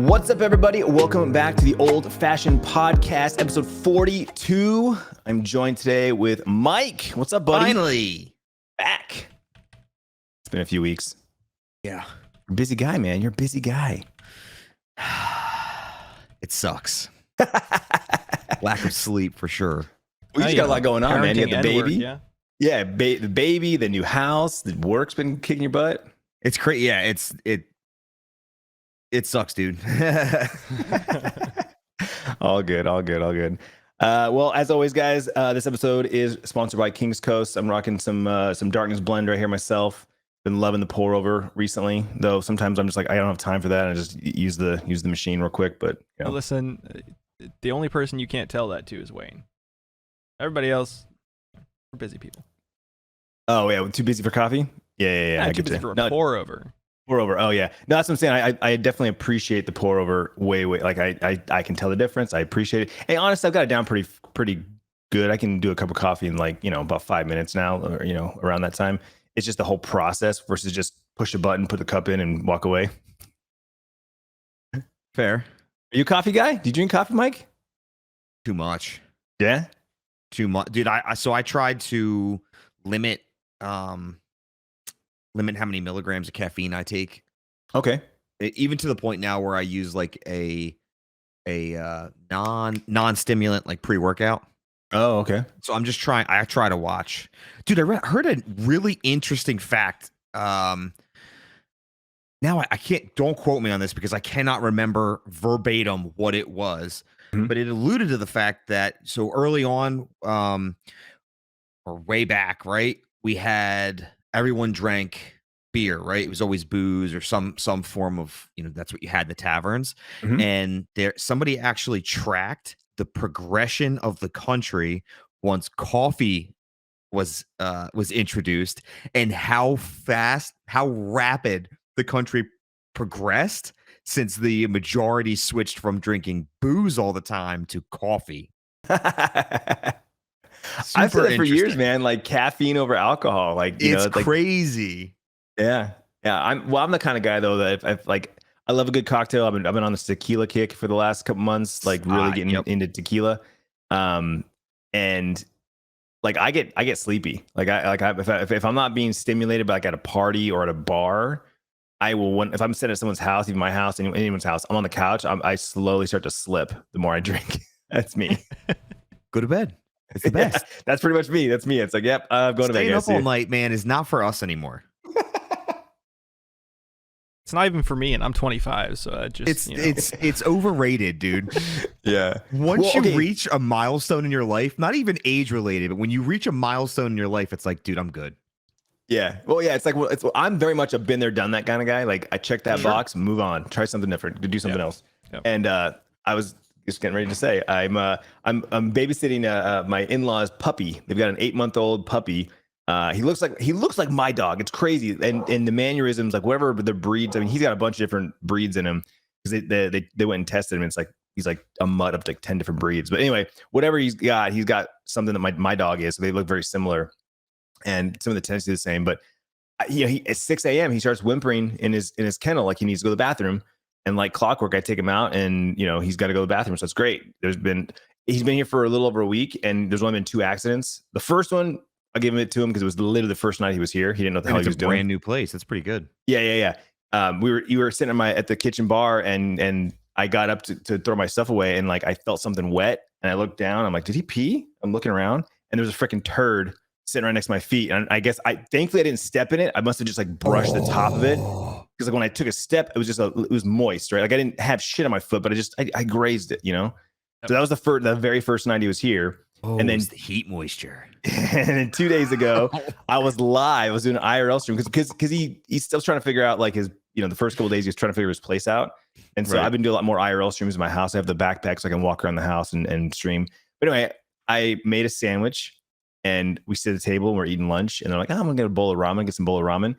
What's up, everybody? Welcome back to the Old Fashioned Podcast, episode 42. I'm joined today with Mike. What's up, buddy? Finally. Back. It's been a few weeks. Yeah. You're a busy guy, man. You're a busy guy. It sucks. Lack of sleep for sure. We just got a lot going on, man. You got the baby. Yeah. The baby, the new house, the work's been kicking your butt. It's crazy. Yeah, it sucks, dude. All good. Well, as always, guys, this episode is sponsored by King's Coast. I'm rocking some Darkness Blend right here myself. Been loving the pour over recently, though. Sometimes I'm just like, I don't have time for that. I just use the machine real quick. But you know. Listen, the only person you can't tell that to is Wayne. Everybody else, we're busy people. Oh yeah, too busy for coffee. Yeah. Too busy for a pour over. Pour over. Oh yeah. No, that's what I'm saying. I definitely appreciate the pour over way. Like I can tell the difference. I appreciate it. Hey, honestly, I've got it down pretty good. I can do a cup of coffee in about 5 minutes now, or around that time. It's just the whole process versus just push a button, put the cup in, and walk away. Fair. Are you a coffee guy? Do you drink coffee, Mike? Too much. Yeah. Too much, dude. I tried to limit how many milligrams of caffeine I take. Okay. Even to the point now where I use like a non-stimulant like pre-workout. Oh, okay. So I'm just trying. I try to watch, dude. I heard a really interesting fact. Now I can't. Don't quote me on this because I cannot remember verbatim what it was, but it alluded to the fact that so early on, or way back, right? We had everyone drank beer, right? It was always booze or some form of that's what you had in the taverns, and somebody actually tracked the progression of the country once coffee was introduced and how rapid the country progressed since the majority switched from drinking booze all the time to coffee. I've said it for years, man. Like caffeine over alcohol. Like it's crazy. Yeah. I'm the kind of guy though that I love a good cocktail. I've been on this tequila kick for the last couple months, like really getting into tequila. And like I get sleepy. If I'm not being stimulated by like at a party or at a bar, I will if I'm sitting at someone's house, even my house, anyone's house, I'm on the couch, I slowly start to slip the more I drink. That's me. Go to bed. It's the best. Yeah, that's pretty much me. That's me. It's like, yep, I'm going to bed. Staying up all night, man, is not for us anymore. It's not even for me, and I'm 25, so I just it's overrated, dude. Yeah. Once you reach a milestone in your life, not even age related, but when you reach a milestone in your life, it's like, dude, I'm good. Yeah. Well, yeah. It's like I'm very much a been there, done that kind of guy. Like I check that box, move on, try something different, do something else. Yep. And I was just getting ready to say I'm babysitting my in-laws' puppy. They've got an 8-month-old puppy. He looks like my dog. It's crazy, and the mannerisms, like whatever the breeds. I mean, he's got a bunch of different breeds in him because they went and tested him. And it's like he's like a mutt up to like 10 different breeds. But anyway, whatever he's got something that my dog is. So they look very similar, and some of the tendencies are the same. But he at 6 a.m. he starts whimpering in his kennel like he needs to go to the bathroom. And like clockwork, I take him out, and he's got to go to the bathroom. So it's great. He's been here for a little over a week, and there's only been 2 accidents. The first one, I gave it to him because it was literally the first night he was here. He didn't know what the hell he was doing. Brand new place. That's pretty good. Yeah. You were sitting at the kitchen bar, and I got up to throw my stuff away, and like I felt something wet, and I looked down. I'm like, did he pee? I'm looking around, and there was a freaking turd sitting right next to my feet. And I guess thankfully I didn't step in it. I must have just like brushed the top of it. Because like when I took a step, it was just it was moist, right? Like I didn't have shit on my foot, but I grazed it, So that was the very first night he was here. Oh, and then the heat moisture. And then 2 days ago, I was live. I was doing an IRL stream because he's still trying to figure out like his the first couple of days he was trying to figure his place out. And so I've been doing a lot more IRL streams in my house. I have the backpack so I can walk around the house and stream. But anyway, I made a sandwich and we sit at the table and we're eating lunch. And they're like, I'm gonna get some bowl of ramen.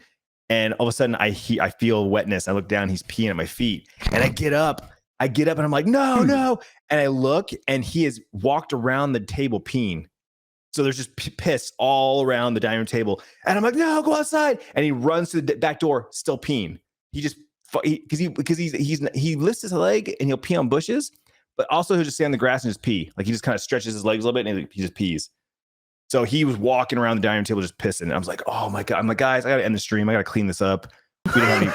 And all of a sudden I feel wetness. I look down, he's peeing at my feet. And I get up and I'm like, no. And I look and he has walked around the table peeing. So there's just piss all around the dining room table. And I'm like, no, go outside. And he runs to the back door, still peeing. He just he lifts his leg and he'll pee on bushes, but also he'll just stay on the grass and just pee. Like he just kind of stretches his legs a little bit and he just pees. So he was walking around the dining room table just pissing. And I was like, oh my God. I'm like, guys, I gotta end the stream. I gotta clean this up. We didn't have any.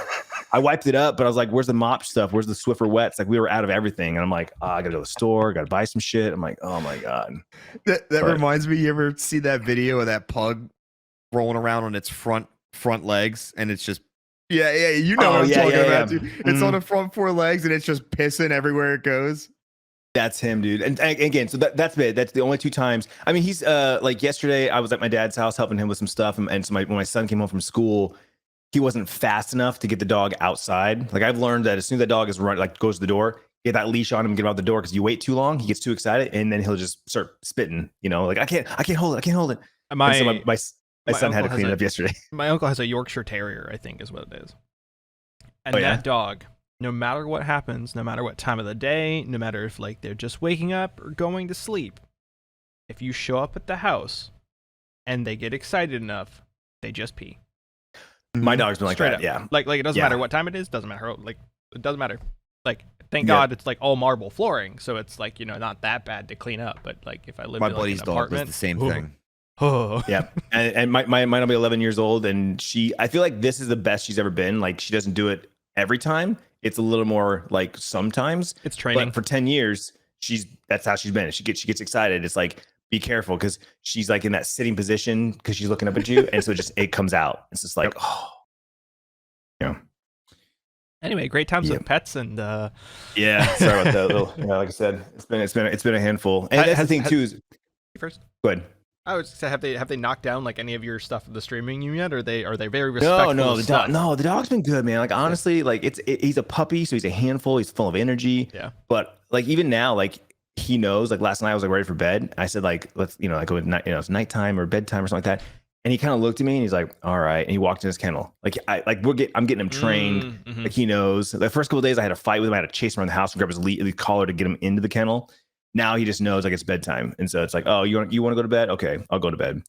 I wiped it up, but I was like, where's the mop stuff? Where's the Swiffer wets? Like we were out of everything. And I'm like, oh, I gotta go to the store, gotta buy some shit. I'm like, oh my God. That reminds me, you ever see that video of that pug rolling around on its front legs and it's just you know what I'm talking about, dude. It's on the front 4 legs and it's just pissing everywhere it goes. That's him, dude. And again, so that's it. That's the only 2 times. I mean, he's like yesterday I was at my dad's house helping him with some stuff, and so when my son came home from school, he wasn't fast enough to get the dog outside. Like I've learned that as soon as that dog is goes to the door, get that leash on him and get him out the door, because you wait too long, he gets too excited and then he'll just start spitting, like I can't hold it. My son had to clean it up yesterday. My uncle has a Yorkshire Terrier, I think is what it is. And that dog, no matter what happens, no matter what time of the day, no matter if like they're just waking up or going to sleep, if you show up at the house and they get excited enough, they just pee. My dog's been like Straight that, up. yeah. Like it doesn't matter what time it is, doesn't matter. Like it doesn't matter. Like thank God it's like all marble flooring, so it's like not that bad to clean up. But like if I lived in like, an apartment, does the same thing. Yeah, and my will be 11 years old, and I feel like this is the best she's ever been. Like she doesn't do it every time. It's a little more like sometimes. It's training. But for 10 years, that's how she's been. She gets excited. It's like, be careful, because she's like in that sitting position because she's looking up at you, and so it comes out. It's just like, Anyway, great times with pets, and yeah. Sorry about that. Little, like I said, it's been a handful. And that's the thing too. Is first, go ahead. I would say, have they knocked down like any of your stuff in the streaming you yet? Or are they very respectful? No, the dog's been good, man. Like honestly, like he's a puppy, so he's a handful. He's full of energy. Yeah. But like even now, like he knows. Like last night, I was like ready for bed. I said like let's like it's nighttime or bedtime or something like that. And he kind of looked at me and he's like, all right. And he walked in his kennel. Like I'm getting him trained. Mm-hmm. Like he knows. The first couple of days I had a fight with him. I had to chase him around the house and grab his collar to get him into the kennel. Now he just knows like it's bedtime. And so it's like, oh, you want to go to bed? Okay, I'll go to bed.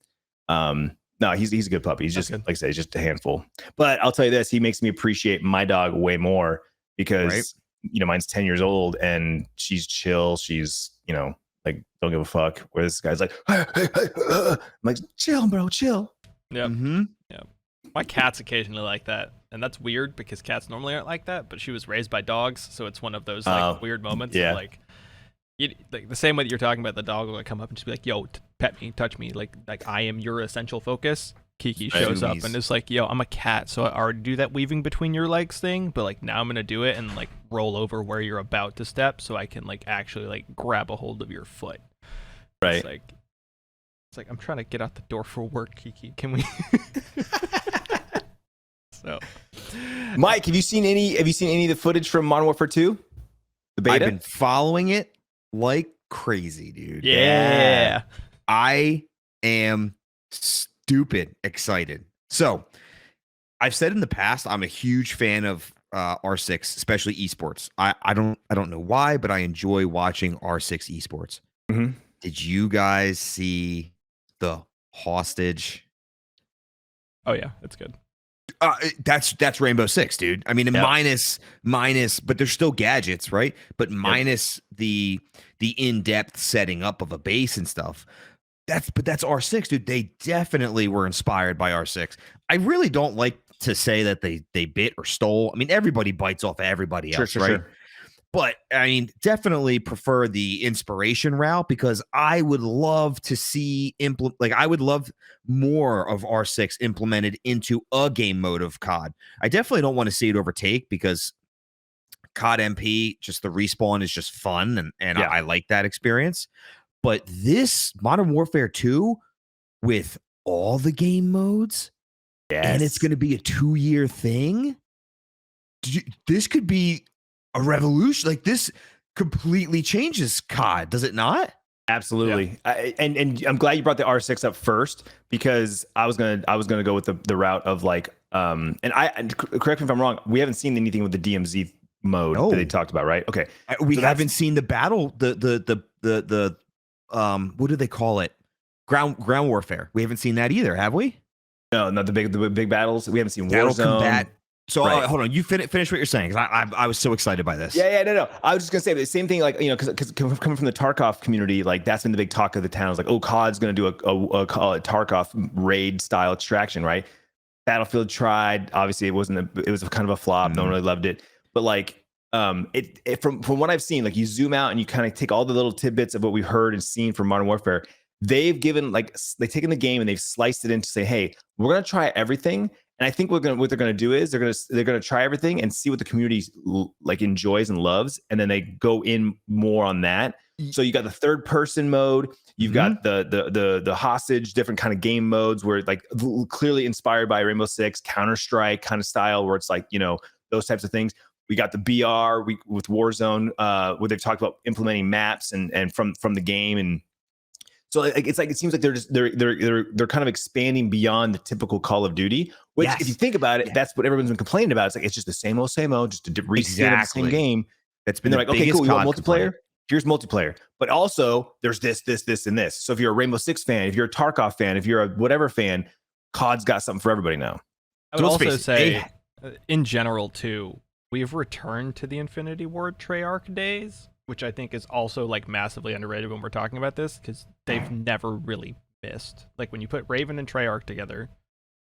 No, he's a good puppy. He's just, like I say, he's just a handful. But I'll tell you this, he makes me appreciate my dog way more because, mine's 10 years old and she's chill. She's, like, don't give a fuck. Where this guy's like, I'm like, chill, bro, chill. Yeah. Mm-hmm. Yeah. My cat's occasionally like that. And that's weird because cats normally aren't like that. But she was raised by dogs. So it's one of those like weird moments. Yeah. Of, like, like the same way that you're talking about, the dog will come up and just be like, yo, pet me, touch me, like I am your essential focus. Kiki shows up and it's like, yo, I'm a cat, so I already do that weaving between your legs thing, but like now I'm gonna do it and like roll over where you're about to step so I can like actually like grab a hold of your foot. Right. It's like I'm trying to get out the door for work, Kiki. Can we So Mike, have you seen any of the footage from Modern Warfare 2? The beta? I've been following it like crazy, dude. Yeah. I am stupid excited. So I've said in the past, I'm a huge fan of R6, especially esports. I don't know why, but I enjoy watching R6 esports. Mm-hmm. Did you guys see the hostage? Oh yeah, that's good. That's Rainbow Six, dude. I mean, minus, but there's still gadgets, right? But minus the in-depth setting up of a base and stuff. That's R6, dude. They definitely were inspired by R6. I really don't like to say that they bit or stole. I mean, everybody bites off everybody else, right? Sure. But I mean, definitely prefer the inspiration route because I would love to see I would love more of R6 implemented into a game mode of COD. I definitely don't want to see it overtake because COD MP, just the respawn is just fun and I like that experience. But this Modern Warfare 2 with all the game modes, and it's going to be a 2-year thing. This could be a revolution. Like this completely changes COD, does it not? Absolutely. Yeah. And I'm glad you brought the R6 up first because I was gonna go with the route of like and correct me if I'm wrong. We haven't seen anything with the DMZ mode that they talked about, right? Okay, we haven't seen the battle. The what do they call it? Ground warfare. We haven't seen that either, have we? No, not the big battles. We haven't seen Battle Warzone. Combat So Right. hold on, you finish what you're saying, because I was so excited by this. No. I was just gonna say the same thing, like, you know, because coming from the Tarkov community, like that's been the big talk of the town. It's like, oh, COD's gonna do a Tarkov raid style extraction, right? Battlefield tried. Obviously, it was kind of a flop. No one really loved it. But like, it from what I've seen, like you zoom out and you kind of take all the little tidbits of what we've heard and seen from Modern Warfare. They've taken the game and they've sliced it into say, hey, we're gonna try everything. And I think what they're gonna do is they're gonna try everything and see what the community like enjoys and loves, and then they go in more on that. So you got the third person mode, you've got the hostage, different kind of game modes where like clearly inspired by Rainbow Six, Counter-Strike kind of style, where it's like, you know, those types of things. We got the BR with Warzone, where they've talked about implementing maps and from the game. And so it seems like they're kind of expanding beyond the typical Call of Duty, which if you think about it, that's what everyone's been complaining about. It's like, it's just the same old, just a reskin of the same game. That's been they're like, okay, cool, you want multiplayer? Complaint. Here's multiplayer. But also there's this, and this. So if you're a Rainbow Six fan, if you're a Tarkov fan, if you're a whatever fan, COD's got something for everybody now. I would also say, in general too, we've returned to the Infinity Ward Treyarch days, which I think is also like massively underrated when we're talking about this, because they've never really missed. Like when you put Raven and Treyarch together,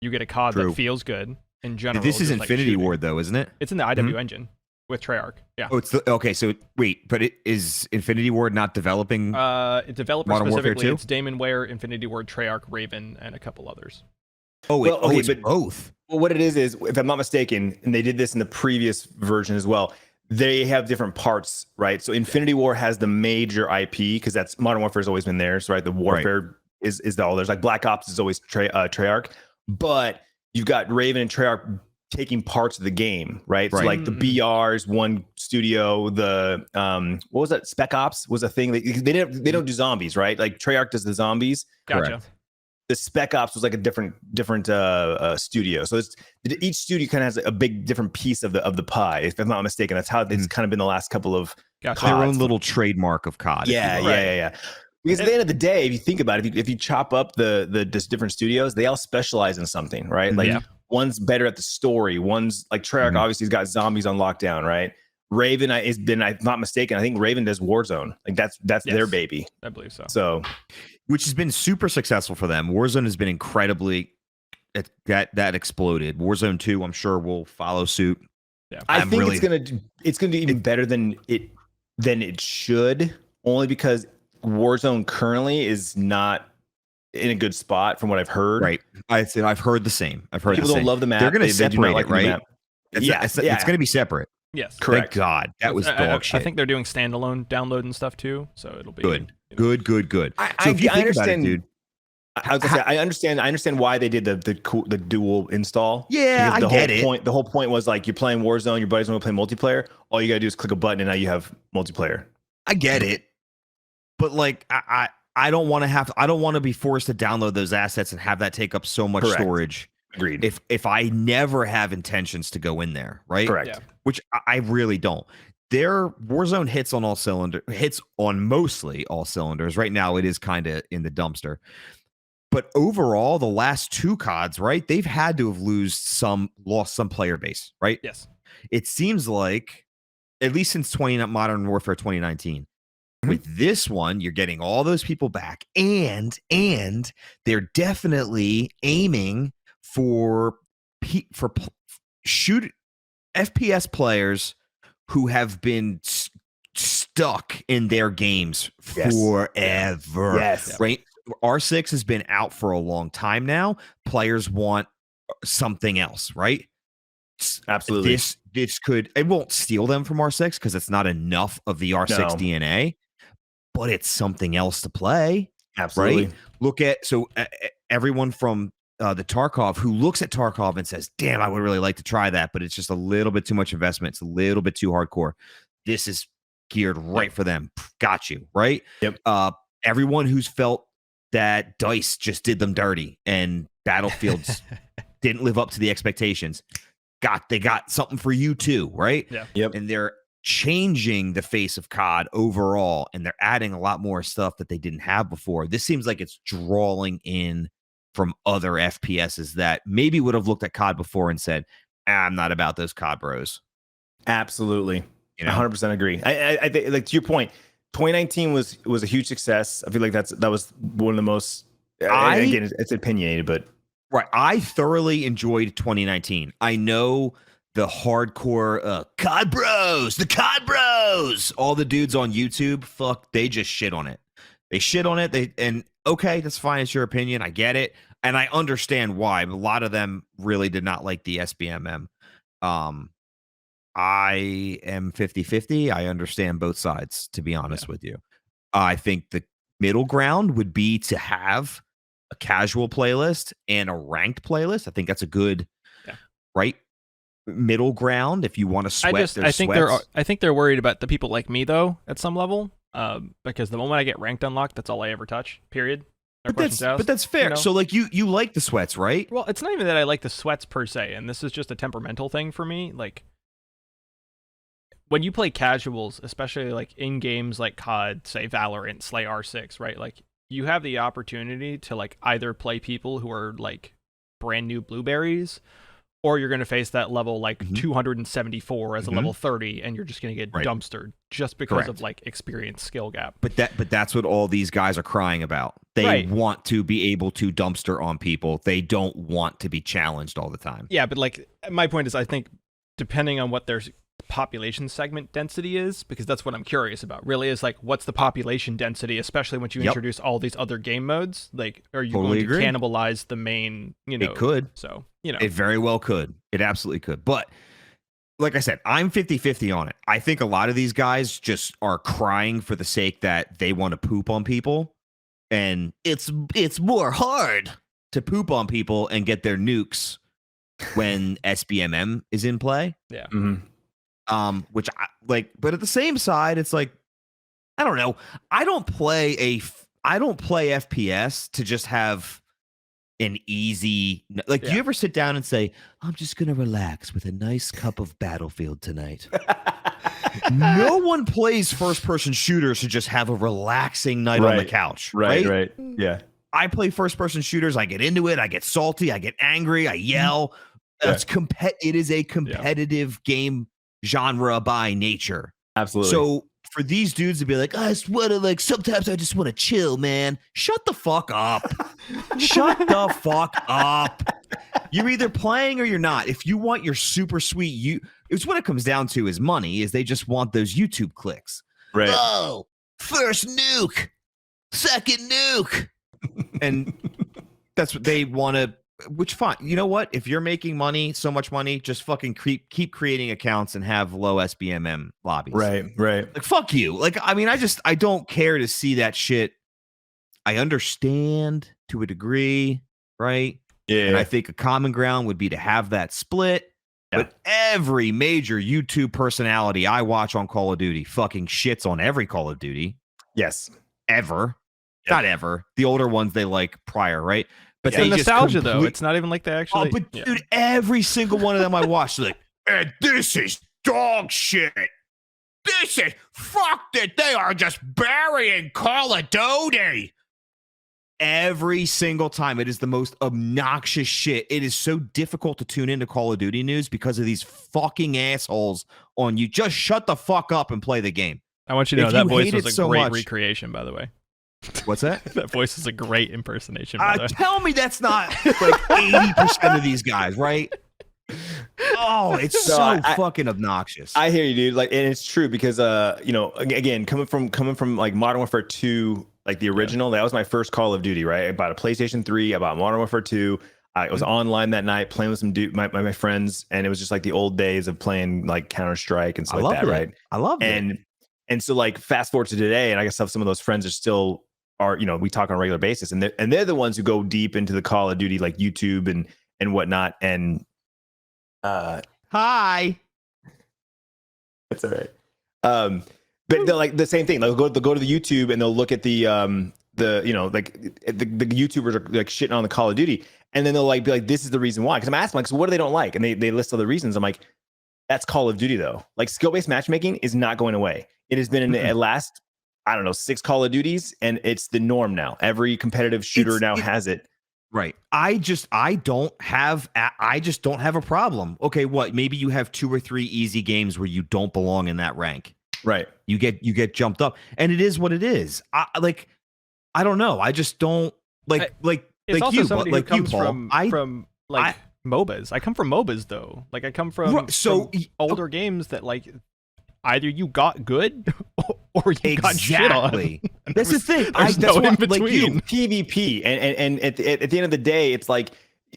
you get a COD that feels good in general. This is just Infinity Ward though, isn't it? It's in the IW engine with Treyarch. Yeah. Oh, okay. So wait, but is Infinity Ward not developing? Developer Modern Warfare specifically, 2? it's Damon Ware, Infinity Ward, Treyarch, Raven, and a couple others. Oh, wait, well, okay, it's but both. Well, what it is, if I'm not mistaken, and they did this in the previous version as well, they have different parts, right? So Infinity War has the major IP, because that's Modern Warfare has always been theirs, right? The Warfare is all theirs. Like Black Ops is always Treyarch, but you've got Raven and Treyarch taking parts of the game, right? So like the BR's one studio, the what was that? Spec Ops was a thing. They don't do zombies, right? Like Treyarch does the zombies. Gotcha. Correct. The Spec Ops was like a different studio. So each studio kind of has a big different piece of the pie. If I'm not mistaken, that's how it's kind of been the last couple of their own little trademark of COD. Yeah. Because at the end of the day, if you think about it, if you chop up the different studios, they all specialize in something, right? Like one's better at the story. One's like Treyarch obviously has got zombies on lockdown, right? Raven is been, I'm not mistaken, I think Raven does Warzone. Like that's their baby. I believe so. So, which has been super successful for them. Warzone has been incredibly that exploded. Warzone 2, I'm sure will follow suit. Yeah, I think it's gonna do even better than it should, only because Warzone currently is not in a good spot from what I've heard. Right. I've heard the same. People don't love the map. They're going to separate like it, right? It's going to be separate. Yes. Correct. Thank God. That was dog shit. I think they're doing standalone download and stuff too, so it'll be good. You know. Good. I understand, about it, dude. I was gonna say, I understand why they did the dual install. Yeah, I get it. The whole point was like, you're playing Warzone, your buddies want to play multiplayer. All you gotta do is click a button, and now you have multiplayer. I get it, but like I don't want to be forced to download those assets and have that take up so much storage. Agreed. If I never have intentions to go in there, right? Correct. Yeah. Which I really don't. Their Warzone hits on mostly all cylinders. Right now, it is kind of in the dumpster. But overall, the last two CODs, right? They've had to have lost some player base, right? Yes. It seems like, at least since Modern Warfare 2019. With this one, you're getting all those people back, and they're definitely aiming for shoot FPS players who have been stuck in their games forever. Yes. Right? R6 has been out for a long time now. Players want something else, right? Absolutely. It won't steal them from R6 because it's not enough of the R6 DNA. But it's something else to play. Absolutely. Right? Look at everyone from the Tarkov who looks at Tarkov and says, damn, I would really like to try that, but it's just a little bit too much investment. It's a little bit too hardcore. This is geared right for them. Got you, right? Yep. Everyone who's felt that DICE just did them dirty and Battlefields didn't live up to the expectations, they got something for you too, right? Yeah. Yep. And they're changing the face of COD overall, and they're adding a lot more stuff that they didn't have before. This seems like it's drawing in from other FPSs that maybe would have looked at COD before and said, I'm not about those COD bros. Absolutely. You know? 100% agree. I think, like, to your point, 2019 was a huge success. I feel like that was one of the most. Again, it's opinionated, but right. I thoroughly enjoyed 2019. I know the hardcore COD bros, the COD bros, all the dudes on YouTube. Fuck, they just shit on it. They shit on it. Okay, that's fine. It's your opinion. I get it, and I understand why. But a lot of them really did not like the SBMM. I am 50-50. I understand both sides, to be honest with you. I think the middle ground would be to have a casual playlist and a ranked playlist. I think that's a good right middle ground if you want to sweat. I think they're worried about the people like me though at some level, because the moment I get ranked unlocked, that's all I ever touch. Period. But that's fair. You know? So like you like the sweats, right? Well, it's not even that I like the sweats per se, and this is just a temperamental thing for me. Like, when you play casuals, especially like in games like COD, say Valorant, Slay R6, right? Like, you have the opportunity to like either play people who are like brand new blueberries, or you're going to face that level like 274 as a level 30, and you're just going to get dumpstered just because of like experience skill gap. But that's what all these guys are crying about. They want to be able to dumpster on people. They don't want to be challenged all the time. Yeah, but like my point is, I think depending on what their population segment density is, because that's what I'm curious about, really, is like, what's the population density, especially once you introduce all these other game modes? Like, are you going to cannibalize the main, you know? It could. So, you know. It very well could. It absolutely could. But like I said, I'm 50-50 on it. I think a lot of these guys just are crying for the sake that they want to poop on people. And it's more hard to poop on people and get their nukes when SBMM is in play. Yeah. Which I like, but at the same side, it's like, I don't know. I don't play FPS to just have an easy, like, do you ever sit down and say, I'm just going to relax with a nice cup of Battlefield tonight? No one plays first person shooters to just have a relaxing night on the couch. Right. Yeah. I play first person shooters. I get into it. I get salty. I get angry. I yell. It is a competitive game genre by nature. Absolutely. So for these dudes to be like, I just want to, like, sometimes I just want to chill, man. Shut the fuck up. Shut the fuck up. You're either playing or you're not. If you want your super sweet, it's what it comes down to is money, is they just want those YouTube clicks. Right. Oh, first nuke, second nuke. And that's what they want to, which fine. You know what? If you're making money, so much money, just fucking keep creating accounts and have low SBMM lobbies. Right. Like, fuck you. Like, I mean, I don't care to see that shit. I understand to a degree, right? Yeah. And I think a common ground would be to have that split. Yeah. But every major YouTube personality I watch on Call of Duty fucking shits on every Call of Duty. Yes. Ever. Yeah. Not ever. The older ones they like prior, right? But it's nostalgia, though. It's not even like they actually. Oh, but dude, every single one of them I watched, like, and this is dog shit. This is fuck that they are just burying Call of Duty. Every single time, it is the most obnoxious shit. It is so difficult to tune into Call of Duty news because of these fucking assholes on you. Just shut the fuck up and play the game. I want you to know that voice was a great recreation, by the way. What's that? That voice is a great impersonation. Tell me that's not like 80% of these guys, right? Oh, it's so fucking obnoxious. I hear you, dude. Like, and it's true because you know, again, coming from like Modern Warfare 2, like the original, that was my first Call of Duty, right? I bought a PlayStation 3, I bought Modern Warfare 2. I was online that night playing with some my friends, and it was just like the old days of playing like Counter-Strike and stuff like that, right? I love it. And so, like, fast forward to today, and I guess some of those friends are, you know, we talk on a regular basis, and they're the ones who go deep into the Call of Duty, like YouTube and whatnot. And hi, that's all right. But they're like the same thing. They'll go to the YouTube and they'll look at the you know, like the YouTubers are like shitting on the Call of Duty, and then they'll like be like, this is the reason why. Because I'm asking, like, so what do they don't like? And they list all the reasons. I'm like, that's Call of Duty though. Like, skill-based matchmaking is not going away. It has been in the last, I don't know, 6 Call of Duties, and it's the norm now. Every competitive shooter now has it. Right. I just don't have a problem. Okay, what? Maybe you have 2 or 3 easy games where you don't belong in that rank. Right. You get jumped up, and it is what it is. I don't know. I just don't like it's like also you, somebody like who you, comes Paul. from like MOBAs. I come from MOBAs though. Like I come from older games that like either you got good or you got shit on. That's the thing. There's no in between. Like you, PvP, and at the end of the day, it's like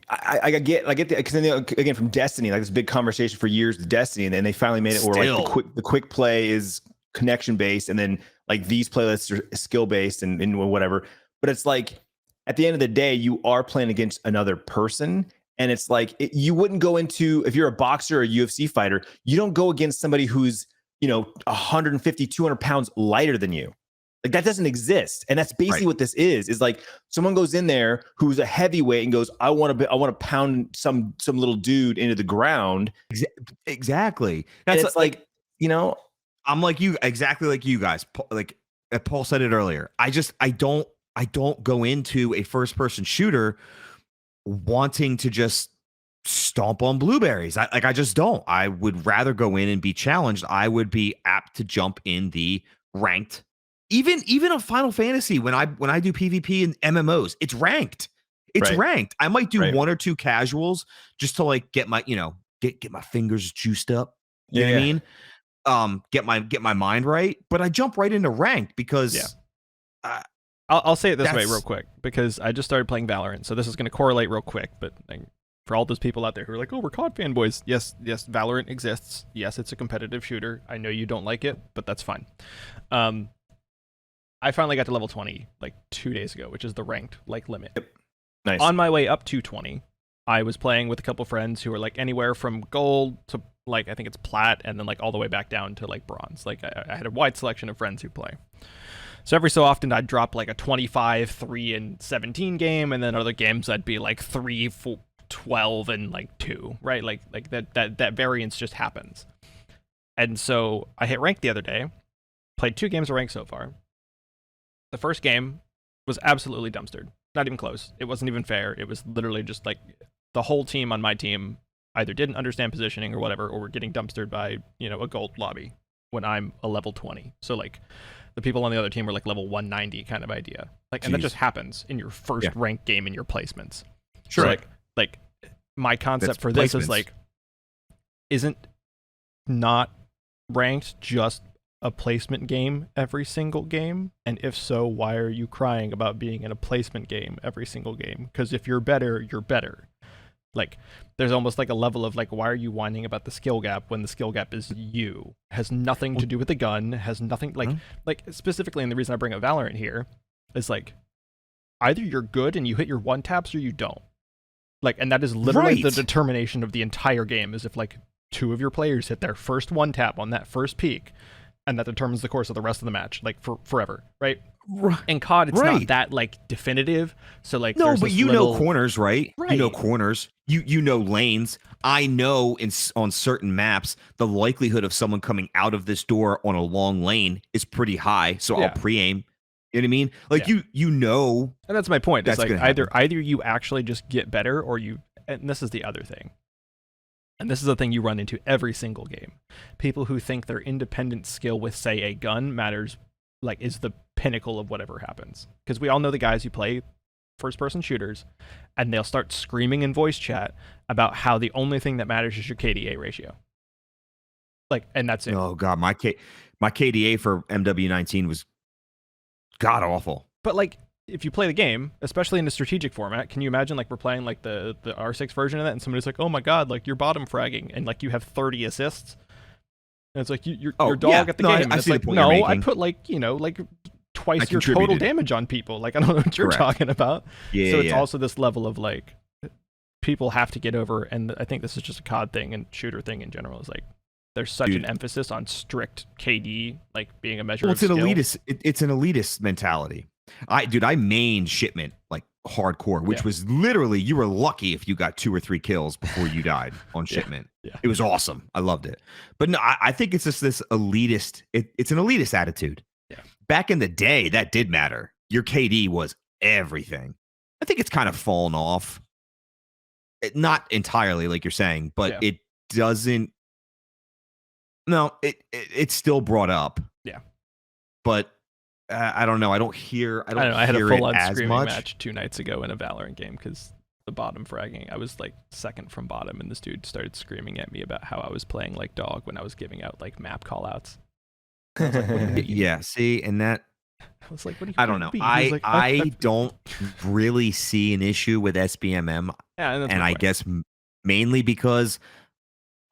I get because again from Destiny, like this big conversation for years with Destiny, and then they finally made it where like the quick play is connection based, and then like these playlists are skill based and whatever. But it's like at the end of the day, you are playing against another person. And it's like you wouldn't go into, if you're a boxer or a UFC fighter, you don't go against somebody who's 150, 200 pounds lighter than you. Like that doesn't exist. And that's basically what this is like someone goes in there who's a heavyweight and goes, I want to pound some little dude into the ground. Exactly. That's like I'm like you, exactly like you guys. Like Paul said it earlier. I don't go into a first person shooter wanting to just stomp on blueberries. I just don't. I would rather go in and be challenged. I would be apt to jump in the ranked. Even on Final Fantasy, when I do PvP and MMOs, it's ranked. It's ranked. I might do 1 or 2 casuals just to like get my get my fingers juiced up. You know what I mean? Get my mind right, but I jump right into ranked because I'll say it this way real quick because I just started playing Valorant, so this is going to correlate real quick. But like, for all those people out there who are like, "Oh, we're COD fanboys," yes, Valorant exists. Yes, it's a competitive shooter. I know you don't like it, but that's fine. I finally got to level 20 like 2 days ago, which is the ranked like limit. Yep. Nice. On my way up to 20, I was playing with a couple friends who were like anywhere from gold to like I think it's plat, and then like all the way back down to like bronze. Like I had a wide selection of friends who play. So every so often I'd drop like a 25, 3, and 17 game, and then other games I'd be like 3, 4, 12, and like 2, right? Like that variance just happens. And so I hit ranked the other day, played 2 games of ranked so far. The first game was absolutely dumpstered. Not even close. It wasn't even fair. It was literally just like the whole team on my team either didn't understand positioning or whatever, or were getting dumpstered by, a gold lobby when I'm a level 20. So like the people on the other team were like level 190 kind of idea. Like, and that just happens in your first ranked game in your placements. Sure. So like my concept for this is like, isn't not ranked just a placement game every single game? And if so, why are you crying about being in a placement game every single game? Because if you're better, you're better. Like, there's almost like a level of like, why are you whining about the skill gap when the skill gap is you? Has nothing to do with the gun, has nothing, like specifically, and the reason I bring up Valorant here is like, either you're good and you hit your one taps or you don't. Like, and that is literally the determination of the entire game, is if like 2 of your players hit their first one tap on that first peak, and that determines the course of the rest of the match, like for forever, right? In COD, it's not that like definitive. So like, no, but know corners, right? You know corners. You know lanes. I know on certain maps the likelihood of someone coming out of this door on a long lane is pretty high. So I'll pre-aim. You know what I mean? Like you know. And that's my point. It's like either you actually just get better, or you. And this is the other thing. And this is the thing you run into every single game. People who think their independent skill with, say, a gun matters, like, is the pinnacle of whatever happens. Because we all know the guys who play first-person shooters, and they'll start screaming in voice chat about how the only thing that matters is your KDA ratio. Like, and that's it. Oh, God, my KDA for MW19 was god-awful. But, like, if you play the game, especially in the strategic format, can you imagine like we're playing like the R6 version of that, and somebody's like, "Oh my god, like you're bottom fragging," and like you have 30 assists, and it's like your dog at the game. And it's like, no, I put like like twice your total damage on people. Like I don't know what you're talking about. Yeah. So it's also this level of like people have to get over, and I think this is just a COD thing and shooter thing in general. Is like there's such an emphasis on strict KD, like being a measure of skill. It's an elitist mentality. I mained shipment like hardcore, which was literally, you were lucky if you got 2 or 3 kills before you died on shipment. It was awesome. I loved it. But no, I think it's just this elitist. It's an elitist attitude. Back in the day, that did matter. Your KD was everything. I think it's kind of fallen off. Not entirely, like you're saying, but Yeah. it doesn't. No, it's still brought up. Yeah. But I don't know. I don't hear. I know. I had a hear full-on it as screaming much. match 2 nights ago in a Valorant game because the bottom fragging. I was like second from bottom, and this dude started screaming at me about how I was playing like dog when I was giving out like map callouts. Yeah. See, and that. I was like, "What do you?" I don't know. I don't really see an issue with SBMM, yeah, and I guess mainly because,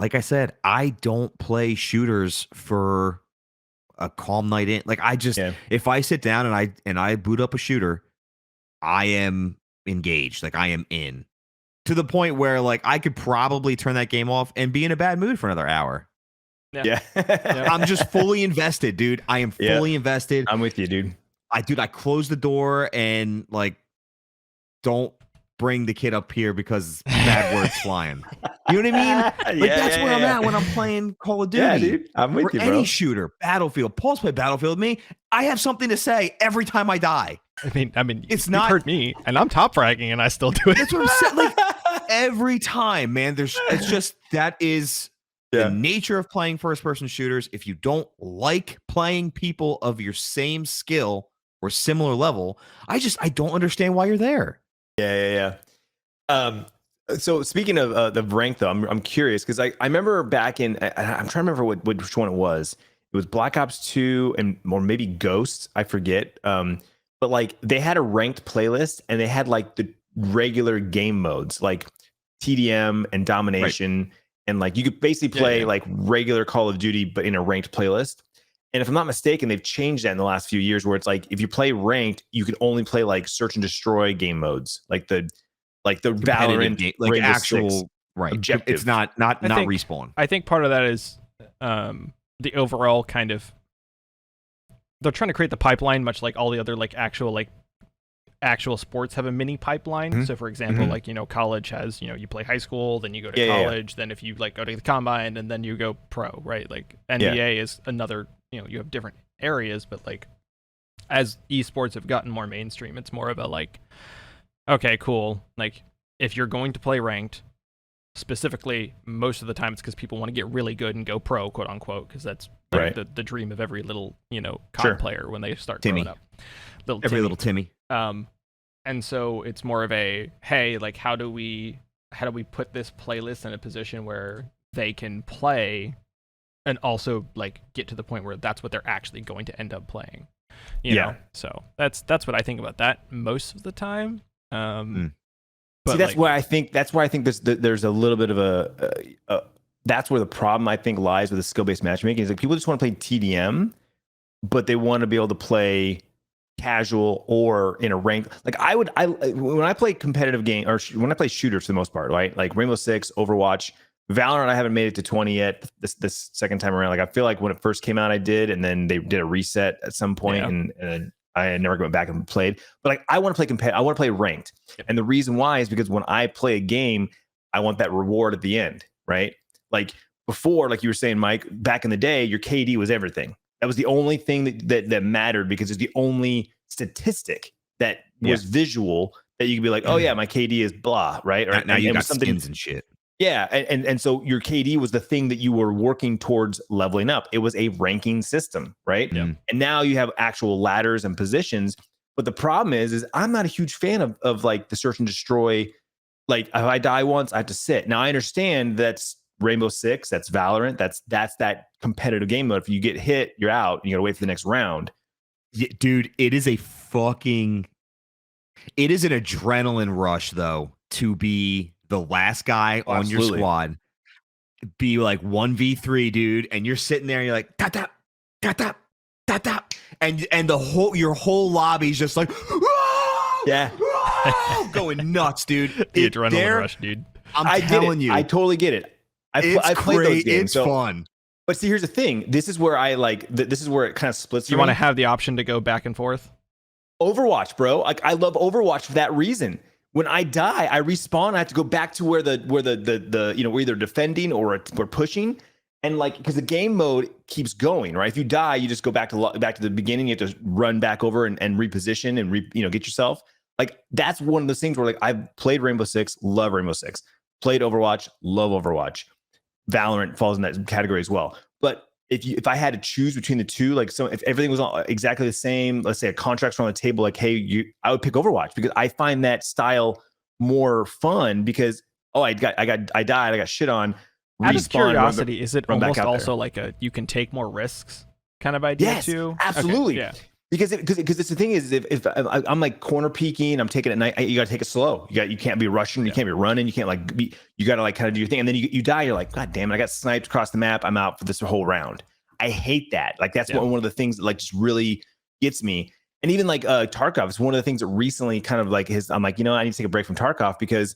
like I said, I don't play shooters for a calm night in. Like I just, if I sit down and I boot up a shooter, I am engaged. Like I am in, to the point where like I could probably turn that game off and be in a bad mood for another hour. Yeah. I'm just fully invested, dude. I am fully invested. I'm with you, dude. I close the door and like, don't bring the kid up here because bad words flying. You know what I mean? Like that's where I'm at when I'm playing Call of Duty. Yeah, dude. I'm with you, bro. Any shooter, Battlefield. Paul's played Battlefield with me. I have something to say every time I die. I mean, it's you've not hurt me, and I'm top fragging, and I still do it. That's what I'm saying. Like every time, man. It's just that is the nature of playing first-person shooters. If you don't like playing people of your same skill or similar level, I don't understand why you're there. Yeah. So speaking of the rank, though, I'm curious because I remember back in I'm trying to remember which one it was. It was Black Ops 2 or maybe Ghosts. I forget. But like they had a ranked playlist and they had like the regular game modes like TDM and Domination. Right. And like you could basically play like regular Call of Duty, but in a ranked playlist. And if I'm not mistaken, they've changed that in the last few years where it's like if you play ranked, you can only play like search and destroy game modes, like the Valorant game, like Rainbow actual Six objective. It's not respawn. I think part of that is the overall kind of they're trying to create the pipeline much like all the other like actual sports have a mini pipeline. Mm-hmm. So for example, like, college has, you play high school, then you go to college, then if you like go to the combine and then you go pro, right? Like NBA is another, you have different areas, but like as esports have gotten more mainstream, it's more of a like, okay, cool. Like if you're going to play ranked, specifically most of the time it's because people want to get really good and go pro, quote unquote, because that's like the dream of every little, COD player when they start growing up. Little Timmy. And so it's more of a, hey, like how do we put this playlist in a position where they can play and also like get to the point where that's what they're actually going to end up playing. You know? So that's what I think about that most of the time. But see, that's why I think there's a little bit of a that's where the problem I think lies with the skill-based matchmaking is like people just want to play TDM, but they want to be able to play casual or in a rank. Like when I play competitive game or when I play shooters for the most part, right? Like Rainbow Six, Overwatch, Valorant, I haven't made it to 20 yet. This second time around, like I feel like when it first came out, I did, and then they did a reset at some point, and I never went back and played. But like I want to play I want to play ranked, and the reason why is because when I play a game, I want that reward at the end, right? Like before, like you were saying, Mike, back in the day, your KD was everything. That was the only thing that mattered because it's the only statistic that was visual that you could be like, oh yeah, my KD is blah, right? Now you got skins and shit. Yeah, and so your KD was the thing that you were working towards leveling up. It was a ranking system, right? Yeah. And now you have actual ladders and positions. But the problem is I'm not a huge fan of like the search and destroy. Like if I die once, I have to sit. Now I understand that's Rainbow Six, that's Valorant, that's that competitive game mode. If you get hit, you're out, and you gotta wait for the next round. Yeah, dude, it is an adrenaline rush though to be the last guy on your squad, be like 1v3, dude, and you're sitting there and you're like tap tap tap tap tap tap, and your whole lobby's just like going nuts, dude. The adrenaline rush, dude. I'm telling you, I totally get it. I played those games. It's fun. But see, here's the thing. This is where I like. This is where it kind of splits. You want to have the option to go back and forth. Overwatch, bro. Like I love Overwatch for that reason. When I die, I respawn. I have to go back to where the we're either defending or we're pushing, and like because the game mode keeps going, right? If you die, you just go back to the beginning. You have to run back over and reposition and get yourself. Like that's one of those things where like I've played Rainbow Six, love Rainbow Six, played Overwatch, love Overwatch. Valorant falls in that category as well. But if I had to choose between the two, like so if everything was exactly the same, let's say a contract's on the table, like hey, I would pick Overwatch because I find that style more fun because I died, I got shit on. Out of curiosity, is it almost also like a you can take more risks kind of idea too? Absolutely. Okay, yeah. Because it's the thing is if I'm like corner peeking, I'm taking it at night, you got to take it slow. You can't be rushing, you can't be running, you can't like be, you got to like kind of do your thing, and then you die. You're like, God damn it, I got sniped across the map. I'm out for this whole round. I hate that. Like that's one of the things that like just really gets me. And even like Tarkov is one of the things that recently kind of like I'm like, I need to take a break from Tarkov because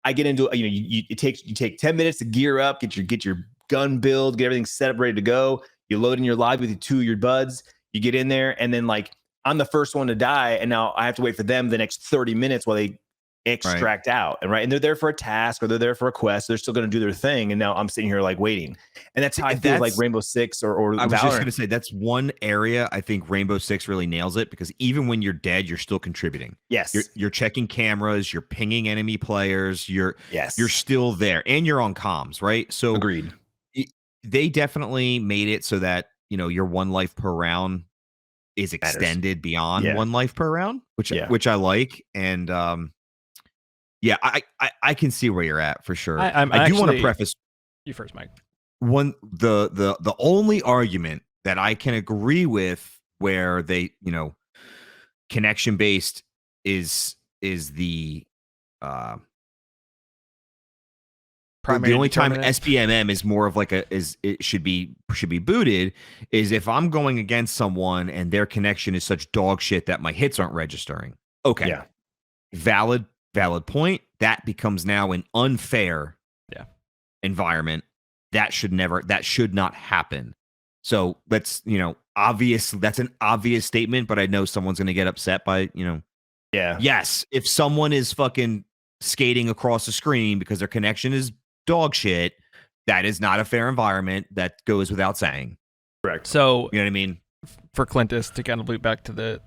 I get into you take 10 minutes to gear up, get your gun build, get everything set up, ready to go. You load in your lobby with two of your buds. You get in there, and then like I'm the first one to die, and now I have to wait for them the next 30 minutes while they extract out, and they're there for a task or they're there for a quest. They're still going to do their thing, and now I'm sitting here like waiting, and that's how I feel like Rainbow Six or I was Valorant. just going to say that's one area I think Rainbow Six really nails it because even when you're dead, you're still contributing. Yes, you're checking cameras, you're pinging enemy players, you're still there, and you're on comms, right? So agreed. They definitely made it so that your 1 life per round is extended beyond 1 life per round, which I like. And I can see where you're at for sure. I do want to preface you first, Mike. The only argument that I can agree with where they, connection based is the primary. The only time SBMM is more of like it should be booted is if I'm going against someone and their connection is such dog shit that my hits aren't registering. Okay. Yeah. Valid point. That becomes now an unfair environment. That should not happen. So that's that's an obvious statement, but I know someone's gonna get upset by, yes, if someone is fucking skating across the screen because their connection is dog shit, that is not a fair environment. That goes without saying. Correct. So you know what I mean? For Clintus to kind of loop back to the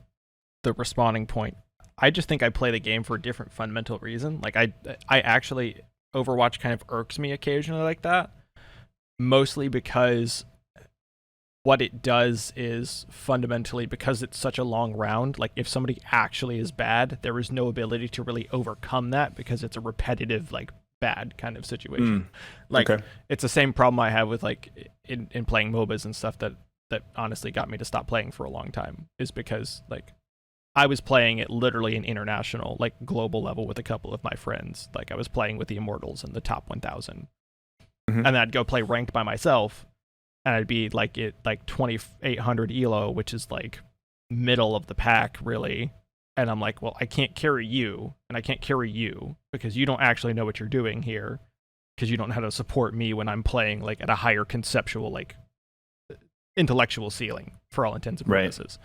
responding point, I just think I play the game for a different fundamental reason. Like I actually Overwatch kind of irks me occasionally like that, mostly because what it does is fundamentally because it's such a long round. Like if somebody actually is bad, there is no ability to really overcome that because it's a repetitive like bad kind of situation. It's the same problem I have with like in playing MOBAs and stuff that honestly got me to stop playing for a long time is because like I was playing at literally an international like global level with a couple of my friends. Like I was playing with the Immortals in the top 1000 and then I'd go play ranked by myself and I'd be like at like 2800 elo, which is like middle of the pack really. And I'm like, well, I can't carry you, and I can't carry you because you don't actually know what you're doing here, because you don't know how to support me when I'm playing like at a higher conceptual, like intellectual ceiling for all intents and purposes.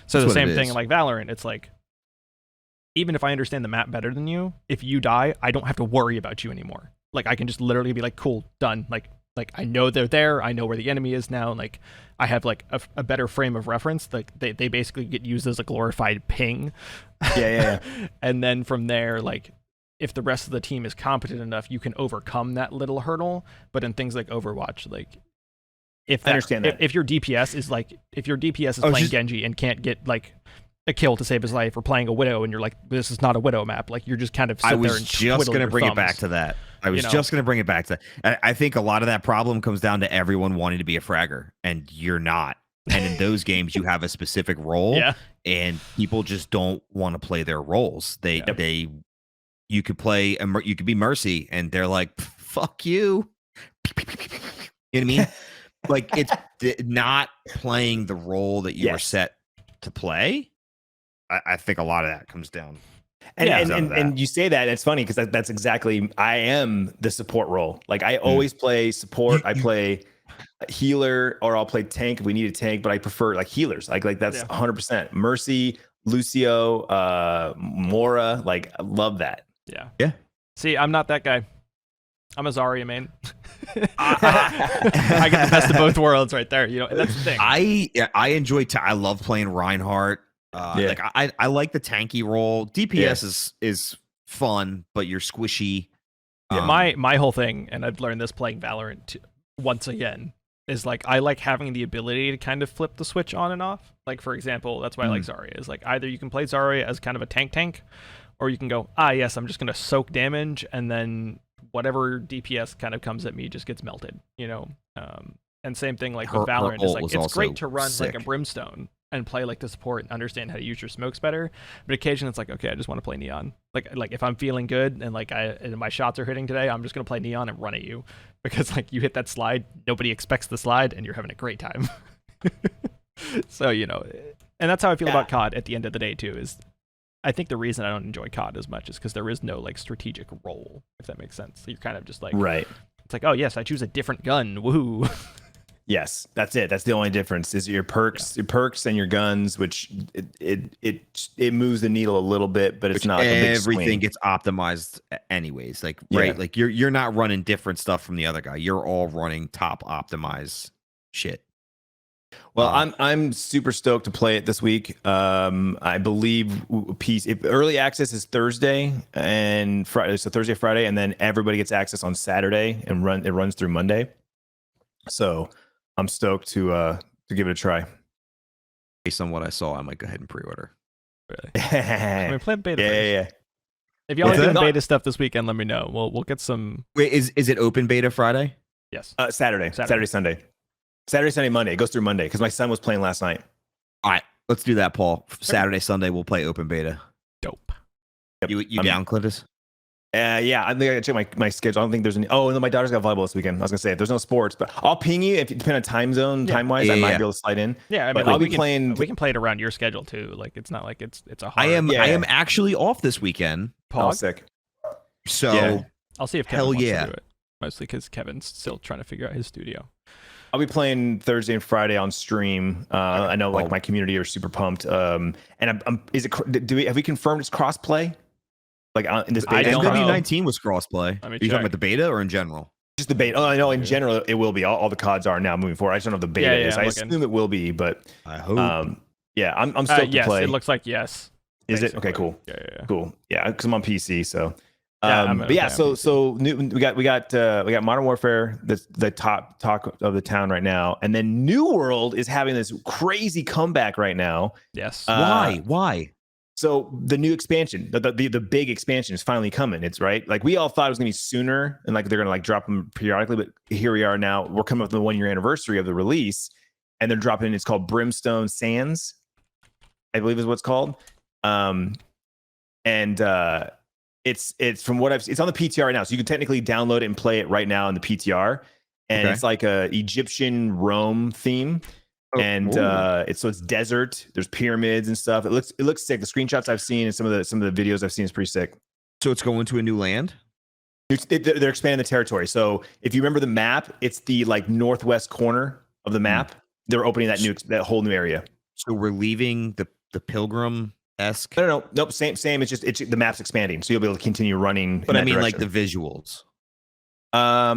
So the same thing like Valorant, it's like, even if I understand the map better than you, if you die, I don't have to worry about you anymore. Like I can just literally be like, cool, done. Like I know they're there. I know where the enemy is now. Like I have like a better frame of reference. Like they basically get used as a glorified ping. Yeah. And then from there, like if the rest of the team is competent enough, you can overcome that little hurdle. But in things like Overwatch, like if that, I understand that. If your DPS is playing Genji and can't get like a kill to save his life, or playing a Widow and you're like, this is not a Widow map, like you're just kind of sit there and just going to bring it back to that. I was just going to bring it back to that. I think a lot of that problem comes down to everyone wanting to be a fragger, and you're not. And in those games, you have a specific role, and people just don't want to play their roles. You could be Mercy, and they're like, fuck you. You know what I mean? Like it's not playing the role that you were set to play. I think a lot of that comes down. And you say that, and it's funny because that's exactly, I am the support role. Like I always play support. I play healer, or I'll play tank if we need a tank, but I prefer like healers. Like that's 100%. Mercy, Lucio, Mora, like I love that. Yeah. See, I'm not that guy. I'm a Zarya main. I get the best of both worlds right there. That's the thing. I enjoy. I love playing Reinhardt. Like I like the tanky role. DPS Yeah. is fun, but you're squishy. Yeah, my whole thing, and I've learned this playing Valorant once again, is like I like having the ability to kind of flip the switch on and off. Like for example, that's why I like Zarya. Is like either you can play Zarya as kind of a tank, or you can go, yes, I'm just gonna soak damage, and then whatever DPS kind of comes at me just gets melted, you know. And same thing like with Valorant is like it's great to run like a Brimstone and play like the support and understand how to use your smokes better, but occasionally it's like, okay, I just want to play Neon. Like if I'm feeling good and like and my shots are hitting today, I'm just gonna play Neon and run at you, because like you hit that slide, nobody expects the slide, and you're having a great time. So you know, and that's how I feel about COD at the end of the day too. Is I think the reason I don't enjoy COD as much is because there is no like strategic role, if that makes sense. So you're kind of just like, right. It's like, oh yes, I choose a different gun. Woohoo. Yes, that's it. That's the only difference is your perks, and your guns, which it moves the needle a little bit, but it's not like a big swing. Everything gets optimized anyways. Like right, like you're not running different stuff from the other guy. You're all running top optimized shit. Well, I'm super stoked to play it this week. I believe early access is Thursday and Friday, so Thursday, Friday, and then everybody gets access on Saturday and it runs through Monday. So I'm stoked to give it a try. Based on what I saw, I might go ahead and pre-order. Really? I mean, play beta. Yeah. If y'all are doing beta stuff this weekend, let me know. We'll get some. Wait, is it open beta Friday? Yes. Saturday, Sunday, Monday. It goes through Monday because my son was playing last night. All right, let's do that, Paul. Saturday, Sunday, we'll play open beta. Dope. Yep. You down, Clintus? Yeah, I think I gotta check my schedule. I don't think there's any. Oh, and then my daughter's got volleyball this weekend. I was gonna say if there's no sports, but I'll ping you if it depends on time zone, time wise. I might be able to slide in. Yeah, I mean, I'll be playing. We can play it around your schedule too. Like it's not like it's a hard. I am actually off this weekend. Paul, sick. So I'll see if Kevin wants to do it. Mostly because Kevin's still trying to figure out his studio. I'll be playing Thursday and Friday on stream. I know like my community are super pumped. And have we confirmed it's crossplay? Like in this beta? MW19 was crossplay. Are you talking about the beta or in general? Just the beta. Oh, I know in general it will be. All the CODs are now moving forward. I just don't know if the beta is. I assume it will be, but I hope. I'm stoked to play. It looks like yes. Is it? Okay, cool. Yeah. Cool. Yeah, because I'm on PC, so. So we got Modern Warfare, the top talk of the town right now, and then New World is having this crazy comeback right now. Yes. Why? So the new expansion, the big expansion is finally coming. It's right. Like we all thought it was gonna be sooner, and like they're gonna like drop them periodically, but here we are now. We're coming up with the 1 year anniversary of the release, and they're dropping. It's called Brimstone Sands, I believe is what it's called. It's from what I've seen, it's on the PTR right now, so you can technically download it and play it right now in the PTR, and it's like a Egyptian Rome theme. And it's desert. There's pyramids and stuff. It looks sick. The screenshots I've seen and some of the videos I've seen is pretty sick. So it's going to a new land. They're expanding the territory. So if you remember the map, it's the like northwest corner of the map. They're opening that whole new area. So we're leaving the Pilgrim-esque. Nope. Same. It's just the map's expanding, so you'll be able to continue running. But I mean, like the visuals. I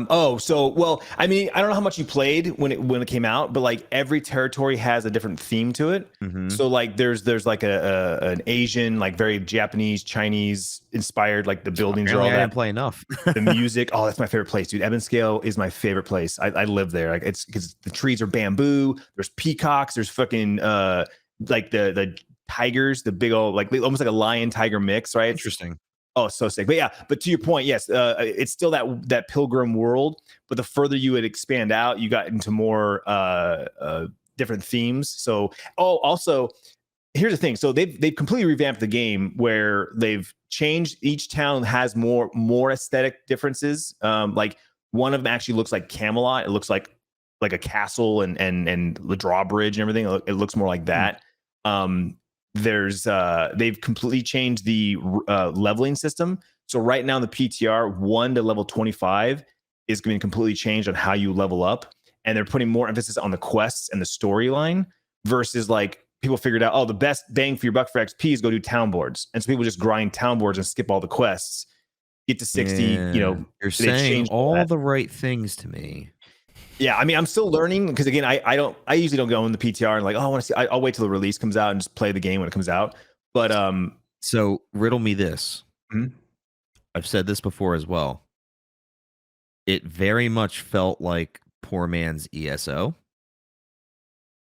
mean, I don't know how much you played when it came out, but like every territory has a different theme to it. Mm-hmm. So like there's like an Asian, like very Japanese, Chinese inspired, like the buildings are all that. I didn't play enough. The music, that's my favorite place, dude. Evanscale is my favorite place. I live there. Like it's because the trees are bamboo. There's peacocks. There's fucking like the tigers, the big old like almost like a lion tiger mix, right? Interesting. Oh, so sick. But to your point, yes, it's still that pilgrim world, but the further you would expand out, you got into more different themes. So, also, here's the thing. So they've completely revamped the game where they've changed, each town has more aesthetic differences. Like one of them actually looks like Camelot. It looks like a castle and the drawbridge and everything. It looks more like that. They've completely changed the leveling system. So right now in the PTR, 1 to level 25 is going to be completely changed on how you level up, and they're putting more emphasis on the quests and the storyline versus like people figured out, the best bang for your buck for XP is go do town boards, and so people just grind town boards and skip all the quests, get to 60. You're saying all the right things to me. Yeah, I mean, I'm still learning because again, I usually don't go in the PTR and like, oh, I want to see. I'll wait till the release comes out and just play the game when it comes out. But So riddle me this. Mhm. I've said this before as well. It very much felt like poor man's ESO.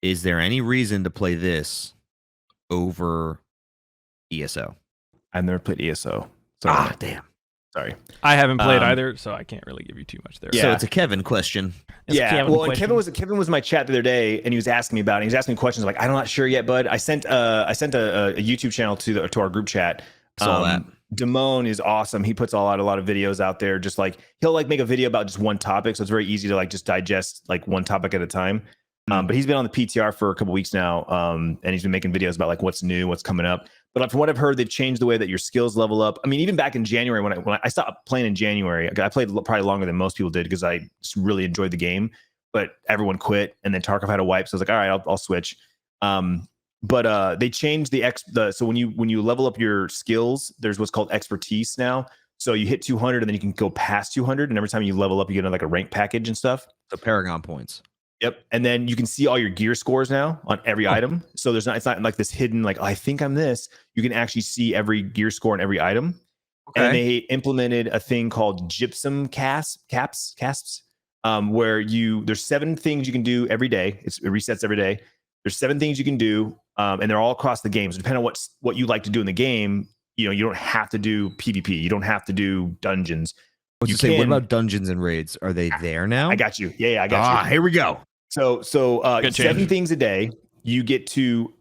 Is there any reason to play this over ESO? I've never played ESO. So Damn. sorry. I haven't played either, so I can't really give you too much there. Yeah. So it's a Kevin question. Yeah, well, and Kevin was in my chat the other day, and he was asking me about it. He was asking me questions like, "I'm not sure yet, bud." I sent a YouTube channel to our group chat. Saw that. Damone is awesome. He puts a lot of videos out there. Just like he'll like make a video about just one topic, so it's very easy to like just digest like one topic at a time. But he's been on the PTR for a couple weeks now, and he's been making videos about like what's new, what's coming up. But from what I've heard, they've changed the way that your skills level up. I mean, even back in January when I stopped playing in January, I played probably longer than most people did because I just really enjoyed the game. But everyone quit, and then Tarkov had a wipe, so I was like, all right, I'll switch. But they changed so when you level up your skills, there's what's called expertise now. So you hit 200, and then you can go past 200, and every time you level up, you get like a rank package and stuff. The Paragon points. Yep. And then you can see all your gear scores now on every item. So it's not like this hidden, like, oh, I think I'm this. You can actually see every gear score on every item. Okay. And they implemented a thing called gypsum casps, where there's 7 things you can do every day. It resets every day. There's 7 things you can do, and they're all across the game. So depending on what you like to do in the game, you don't have to do PvP. You don't have to do dungeons. What about dungeons and raids? Are they there now? I got you. Yeah, I got you. Here we go. So 7 things a day, you get to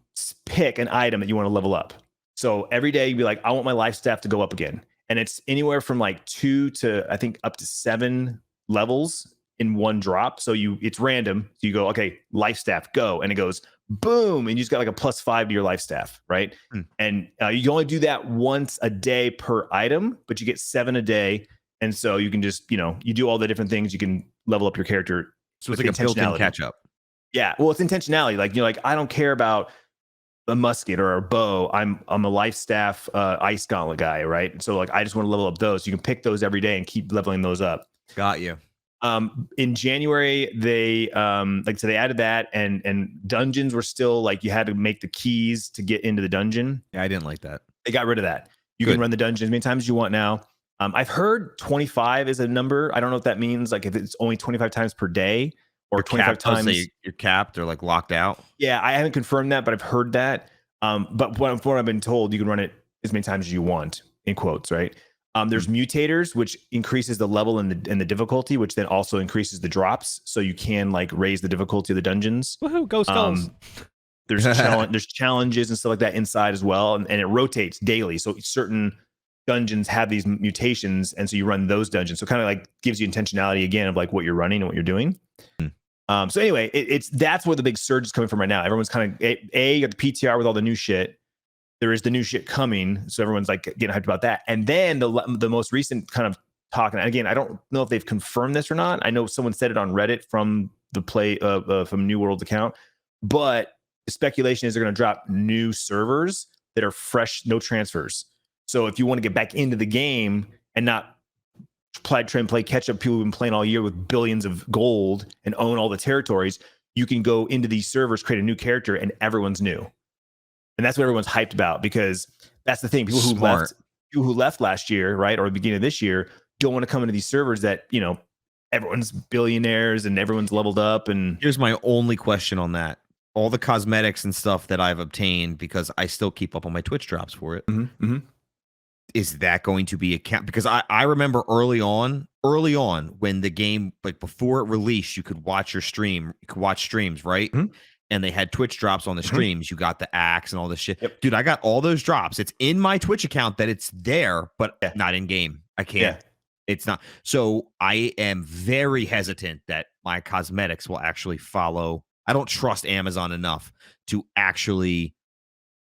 pick an item that you want to level up. So every day you'd be like, I want my life staff to go up again. And it's anywhere from like 2 to I think up to 7 levels in one drop. So it's random. So you go, okay, life staff, go. And it goes boom. And you just got like a +5 to your life staff, right? And you can only do that once a day per item, but you get 7 a day. And so you can just, you do all the different things. You can level up your character. So it's like a built-in catch-up. Yeah. Well, it's intentionality. Like, I don't care about a musket or a bow. I'm a life staff ice gauntlet guy, right? So like, I just want to level up those. You can pick those every day and keep leveling those up. Got you. In January, they so they added that, and dungeons were still like you had to make the keys to get into the dungeon. Yeah, I didn't like that. They got rid of that. You can run the dungeon as many times as you want now. I've heard 25 is a number. I don't know what that means. Like if it's only 25 times per day or 25 times. You're capped or like locked out. Yeah, I haven't confirmed that, but I've heard that. But what I've been told, you can run it as many times as you want, in quotes, right? There's mutators, which increases the level and the difficulty, which then also increases the drops. So you can like raise the difficulty of the dungeons. Woohoo, go Skulls. There's challenges and stuff like that inside as well. And it rotates daily. So certain dungeons have these mutations, and so you run those dungeons. So kind of like gives you intentionality again of like what you're running and what you're doing. So anyway, that's where the big surge is coming from right now. Everyone's kind of got the PTR with all the new shit. There is the new shit coming, so everyone's like getting hyped about that. And then the most recent kind of talk, and again, I don't know if they've confirmed this or not. I know someone said it on Reddit from the from New World's account, but the speculation is they're going to drop new servers that are fresh, no transfers. So if you want to get back into the game and not try and play catch up, people who've been playing all year with billions of gold and own all the territories, you can go into these servers, create a new character, and everyone's new. And that's what everyone's hyped about, because that's the thing. People who left last year, right, or the beginning of this year, don't want to come into these servers that, everyone's billionaires and everyone's leveled up. And here's my only question on that. All the cosmetics and stuff that I've obtained, because I still keep up on my Twitch drops for it. Is that going to be a count? Because I remember early on when the game, like before it released, you could watch streams, right? And they had Twitch drops on the streams. You got the axe and all this shit. Dude, I got all those drops. It's in my Twitch account that it's there, but not in game. I can't. It's not. So I am very hesitant that my cosmetics will actually follow. I don't trust Amazon enough to actually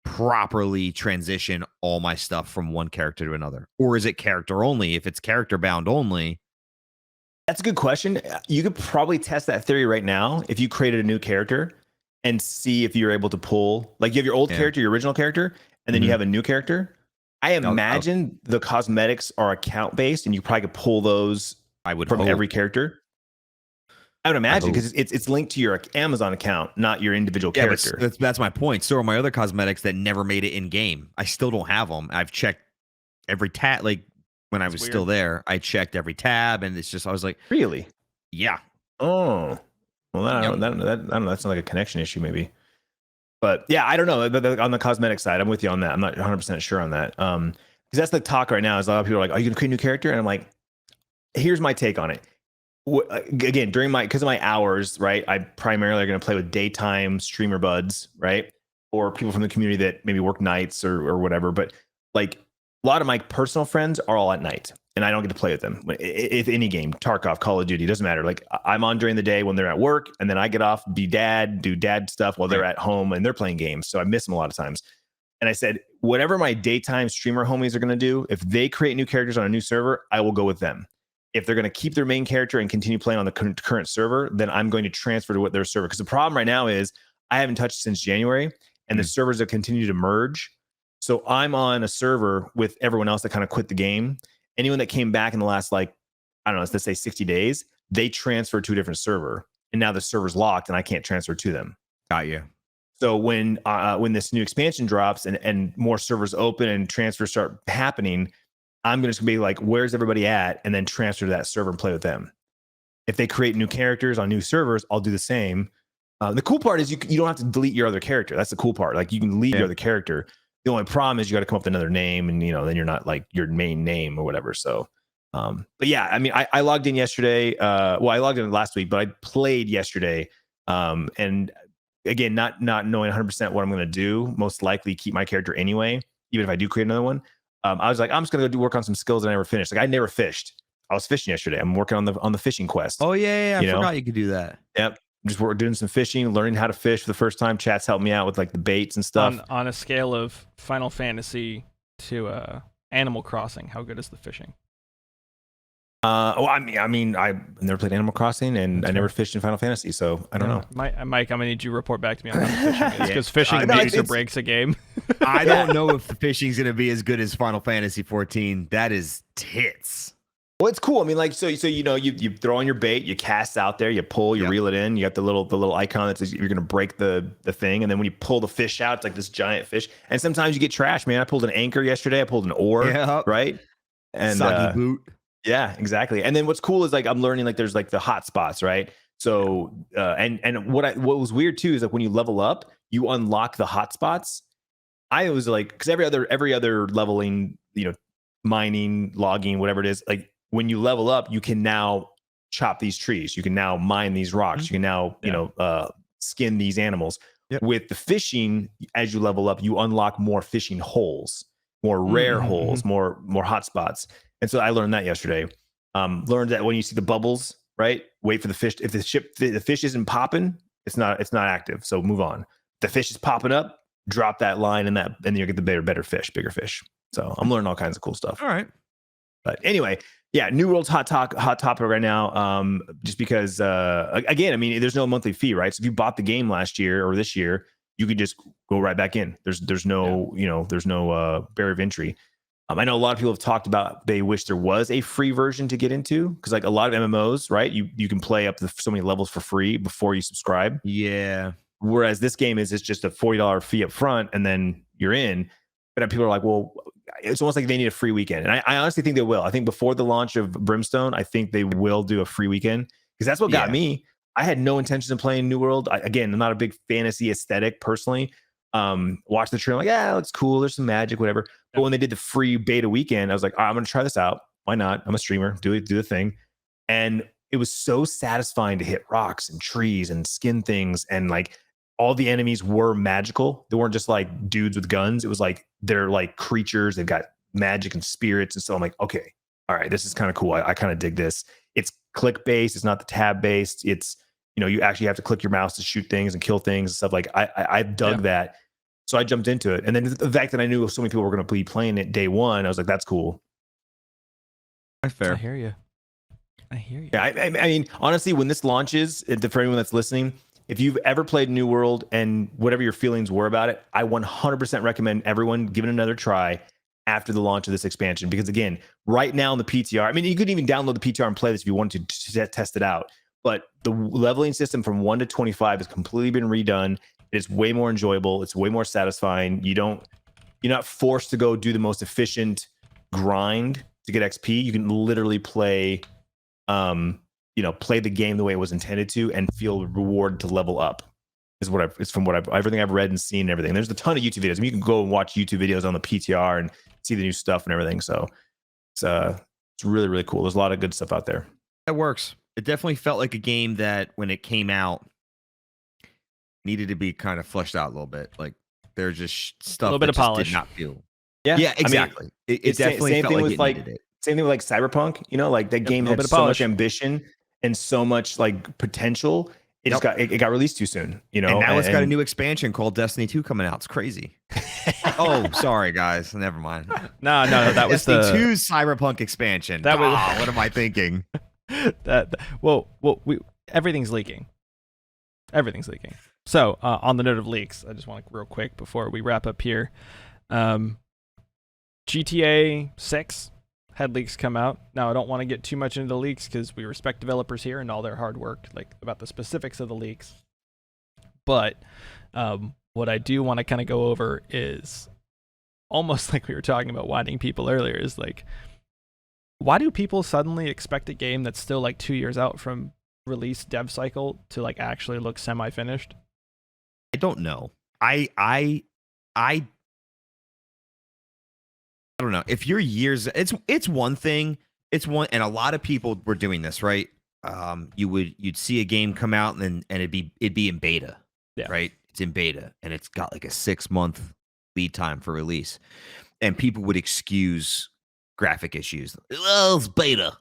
properly transition all my stuff from one character to another. Or is it character only? If it's character bound only, that's a good question. You could probably test that theory right now if you created a new character and see if you're able to pull, like you have your old character, your original character, and then you have a new character. I imagine the cosmetics are account based, and you probably could pull those from every character. I would imagine because it's linked to your Amazon account, not your individual character. But that's my point. So are my other cosmetics that never made it in game. I still don't have them. I've checked every tab. Like when I was still there, I checked every tab, and it's just I was like, really? Yeah. Oh, well, I don't know. That's not like a connection issue, maybe. But yeah, I don't know. On the cosmetic side, I'm with you on that. I'm not 100% sure on that. Because that's the talk right now. Is a lot of people are like, "Are you gonna create a new character?" And I'm like, "Here's my take on it." Again, because of my hours, right? I primarily are going to play with daytime streamer buds, right? Or people from the community that maybe work nights or whatever. But like a lot of my personal friends are all at night, and I don't get to play with them. If any game, Tarkov, Call of Duty, doesn't matter. Like I'm on during the day when they're at work, and then I get off, do dad stuff while they're at home and they're playing games. So I miss them a lot of times. And I said, whatever my daytime streamer homies are going to do, if they create new characters on a new server, I will go with them. If they're going to keep their main character and continue playing on the current server, then I'm going to transfer to what their server. Because the problem right now is I haven't touched since January, and the servers have continued to merge. So I'm on a server with everyone else that kind of quit the game. Anyone that came back in the last, like, I don't know, let's say 60 days, they transferred to a different server. And now the server's locked and I can't transfer to them. Got you. So when this new expansion drops and more servers open and transfers start happening, I'm going to be like, where's everybody at? And then transfer to that server and play with them. If they create new characters on new servers, I'll do the same. The cool part is you don't have to delete your other character. That's the cool part. Like you can leave your other character. The only problem is you got to come up with another name, and then you're not like your main name or whatever. So, but yeah, I mean, I logged in yesterday. Well, I logged in last week, but I played yesterday. And again, not knowing 100% what I'm going to do, most likely keep my character anyway, even if I do create another one. I was like, I'm just gonna go work on some skills that I never finished. Like I never fished. I was fishing yesterday. I'm working on the fishing quest. Oh yeah, I forgot you could do that. Yep, just doing some fishing, learning how to fish for the first time. Chat's helped me out with like the baits and stuff. On a scale of Final Fantasy to Animal Crossing, how good is the fishing? Well, I mean, I never played Animal Crossing, and I never fished in Final Fantasy, so I don't know. Mike, I'm gonna need you to report back to me on how the fishing is, because fishing makes or breaks a game. I don't know if the fishing's gonna be as good as Final Fantasy 14. That is tits. Well, it's cool. I mean, like, so you throw on your bait, you cast out there, you pull, you reel it in. You got the little icon that says you're gonna break the thing, and then when you pull the fish out, it's like this giant fish. And sometimes you get trash, man. I pulled an anchor yesterday. I pulled an oar, right? And soggy boot. Yeah, exactly. And then what's cool is like I'm learning like there's like the hot spots, right? So and what was weird too is like when you level up, you unlock the hot spots. I was like, because every other leveling, mining, logging, whatever it is, like when you level up, you can now chop these trees. You can now mine these rocks. You can now skin these animals. Yep. With the fishing, as you level up, you unlock more fishing holes, more rare holes, more hot spots. And so I learned that yesterday. Learned that when you see the bubbles, right? Wait for the fish. If the fish isn't popping, it's not active. So move on. If the fish is popping up, drop that line and you'll get the better fish, bigger fish. So I'm learning all kinds of cool stuff. All right. But anyway, yeah, New World's hot topic right now. Just because again, I mean, there's no monthly fee, right? So if you bought the game last year or this year, you could just go right back in. There's no there's no barrier of entry. I know a lot of people have talked about they wish there was a free version to get into, because like a lot of MMOs, right? You can play up to so many levels for free before you subscribe. Yeah. Whereas this game it's just a $40 fee up front and then you're in. But people are like, well, it's almost like they need a free weekend. And I honestly think they will. I think before the launch of Brimstone, I think they will do a free weekend, because that's what got me. I had no intentions of playing New World. Again, I'm not a big fantasy aesthetic personally. Watch the trailer, like, yeah, it looks cool. There's some magic, whatever. But when they did the free beta weekend, I was like, all right, I'm going to try this out. Why not? I'm a streamer. Do the thing. And it was so satisfying to hit rocks and trees and skin things. And like all the enemies were magical. They weren't just like dudes with guns. It was like they're like creatures. They've got magic and spirits. And so I'm like, okay, all right, this is kind of cool. I kind of dig this. It's click based. It's not the tab based. It's, you actually have to click your mouse to shoot things and kill things and stuff. Like I dug that. So I jumped into it. And then the fact that I knew so many people were going to be playing it day one, I was like, that's cool. Fair. I hear you. Yeah, I mean, honestly, when this launches, for anyone that's listening, if you've ever played New World and whatever your feelings were about it, I 100% recommend everyone give it another try after the launch of this expansion. Because again, right now in the PTR, I mean, you could even download the PTR and play this if you wanted to test it out. but the leveling system from 1 to 25 has completely been redone. It's way more enjoyable. It's way more satisfying. You're not forced to go do the most efficient grind to get XP. You can literally play, play the game the way it was intended to, and feel rewarded to level up. It's from everything I've read and seen and everything. There's a ton of YouTube videos. I mean, you can go and watch YouTube videos on the PTR and see the new stuff and everything. So it's really, really cool. There's a lot of good stuff out there. That works. It definitely felt like a game that when it came out needed to be kind of fleshed out a little bit. Like there's just stuff a little bit of polish. Did not feel. Yeah, exactly. I mean, it definitely same felt thing like with it like needed it. same thing with like Cyberpunk. Like that game had so much ambition and so much like potential. It just got released too soon. And now it's got a new expansion called Destiny 2 coming out. It's crazy. Oh, sorry guys. Never mind. No, that was Destiny 2's Cyberpunk expansion. That was what am I thinking? Everything's leaking. Everything's leaking. So on the note of leaks, I just want to real quick before we wrap up here. GTA 6 had leaks come out. Now I don't want to get too much into the leaks because we respect developers here and all their hard work, like about the specifics of the leaks. But what I do want to kind of go over is almost like we were talking about winding people earlier, is like, why do people suddenly expect a game that's still like 2 years out from release dev cycle to like actually look semi-finished? I don't know. I don't know. If you're years, it's one thing. It's one, and a lot of people were doing this, right? You'd see a game come out and it'd be in beta, right? It's in beta and it's got like a 6-month lead time for release, and people would excuse graphic issues. Well, it's beta.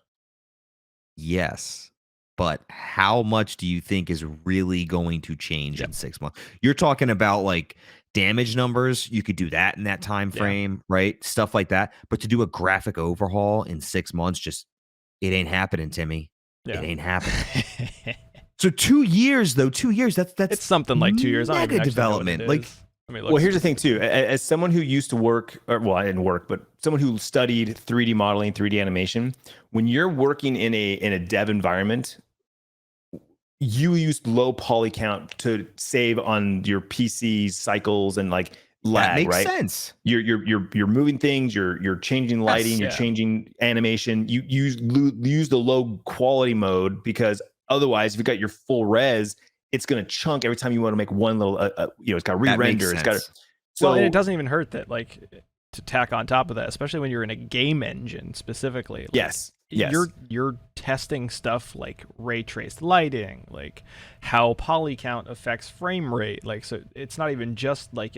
Yes, but how much do you think is really going to change in 6 months? You're talking about like damage numbers. You could do that in that time frame, right? Stuff like that. But to do a graphic overhaul in 6 months, it ain't happening, Timmy. It ain't happening. So 2 years though, 2 years. That's it's something like 2 years. Mega development. Like, well, here's the thing too. As someone who used to work, I didn't work, but someone who studied 3D modeling, 3D animation, when you're working in a dev environment, you use low poly count to save on your PC cycles and like lag, that makes right? sense. You're moving things, you're changing lighting, you're changing animation. You use the low quality mode because otherwise, if you've got your full res, it's going to chunk every time you want to make one little, it's got to re-render. It's got to. And it doesn't even hurt that, like, to tack on top of that, especially when you're in a game engine specifically. Like, yes. You're testing stuff like ray traced lighting, like how poly count affects frame rate. Like, so it's not even just like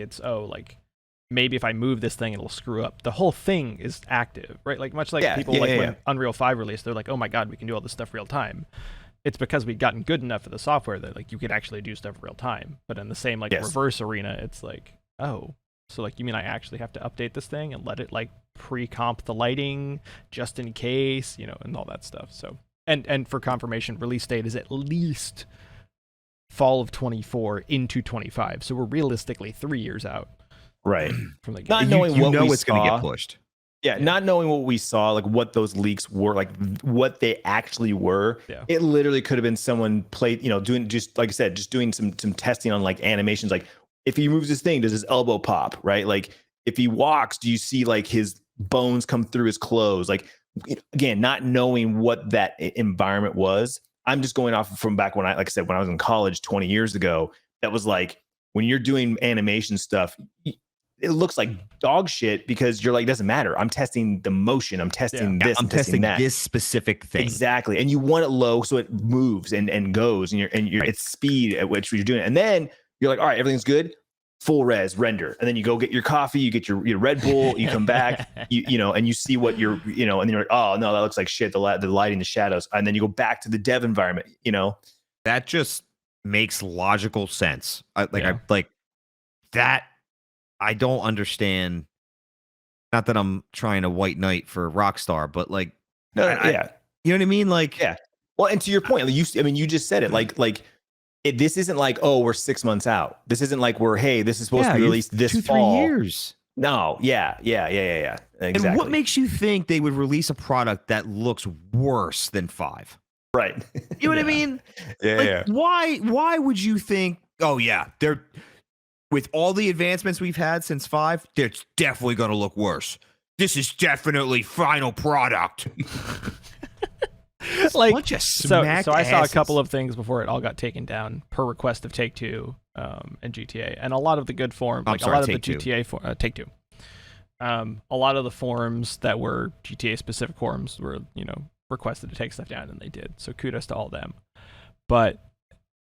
maybe if I move this thing, it'll screw up. The whole thing is active, right? Like much like when Unreal 5 released, they're like, oh my God, we can do all this stuff real time. It's because we've gotten good enough at the software that like you could actually do stuff real time. But in the same reverse arena, it's like, oh, so like you mean I actually have to update this thing and let it like pre-comp the lighting just in case, and all that stuff. So and for confirmation, release date is at least fall of 24 into 25. So we're realistically 3 years out. Right. From the game. Not knowing it's going to get pushed. Yeah, not knowing what we saw, like what those leaks were, like what they actually were. Yeah. It literally could have been someone doing just like I said, just doing some testing on like animations. Like if he moves his thing, does his elbow pop? Right? Like if he walks, do you see like his bones come through his clothes? Like again, not knowing what that environment was. I'm just going off from back when I was in college 20 years ago. That was like when you're doing animation stuff. It looks like dog shit because you're like, it doesn't matter. I'm testing the motion. I'm testing this. I'm testing that. This specific thing. Exactly. And you want it low so it moves and goes and it's speed at which you're doing it. And then you're like, all right, everything's good. Full res render. And then you go get your coffee, you get your Red Bull, you come back, and you see what you're, and then you're like, oh no, that looks like shit. The lighting, the shadows. And then you go back to the dev environment, That just makes logical sense. I don't understand. Not that I'm trying to white knight for Rockstar, but like, you know what I mean? Like, yeah. Well, and to your point, you just said it. This isn't like, oh, we're 6 months out. This isn't like this is supposed to be released this 2-3 fall. years. No, yeah. Exactly. And what makes you think they would release a product that looks worse than 5? Right. You know what I mean? Yeah, Like, yeah. why would you think, oh yeah, they're with all the advancements we've had since 5, it's definitely going to look worse. This is definitely final product. Like, bunch of so I saw a asses. couple of things before it all got taken down per request of Take-Two and GTA, and a lot of the good forums, like a lot of the GTA Take-Two. A lot of the forums that were GTA specific forums were, requested to take stuff down, and they did. So kudos to all them. But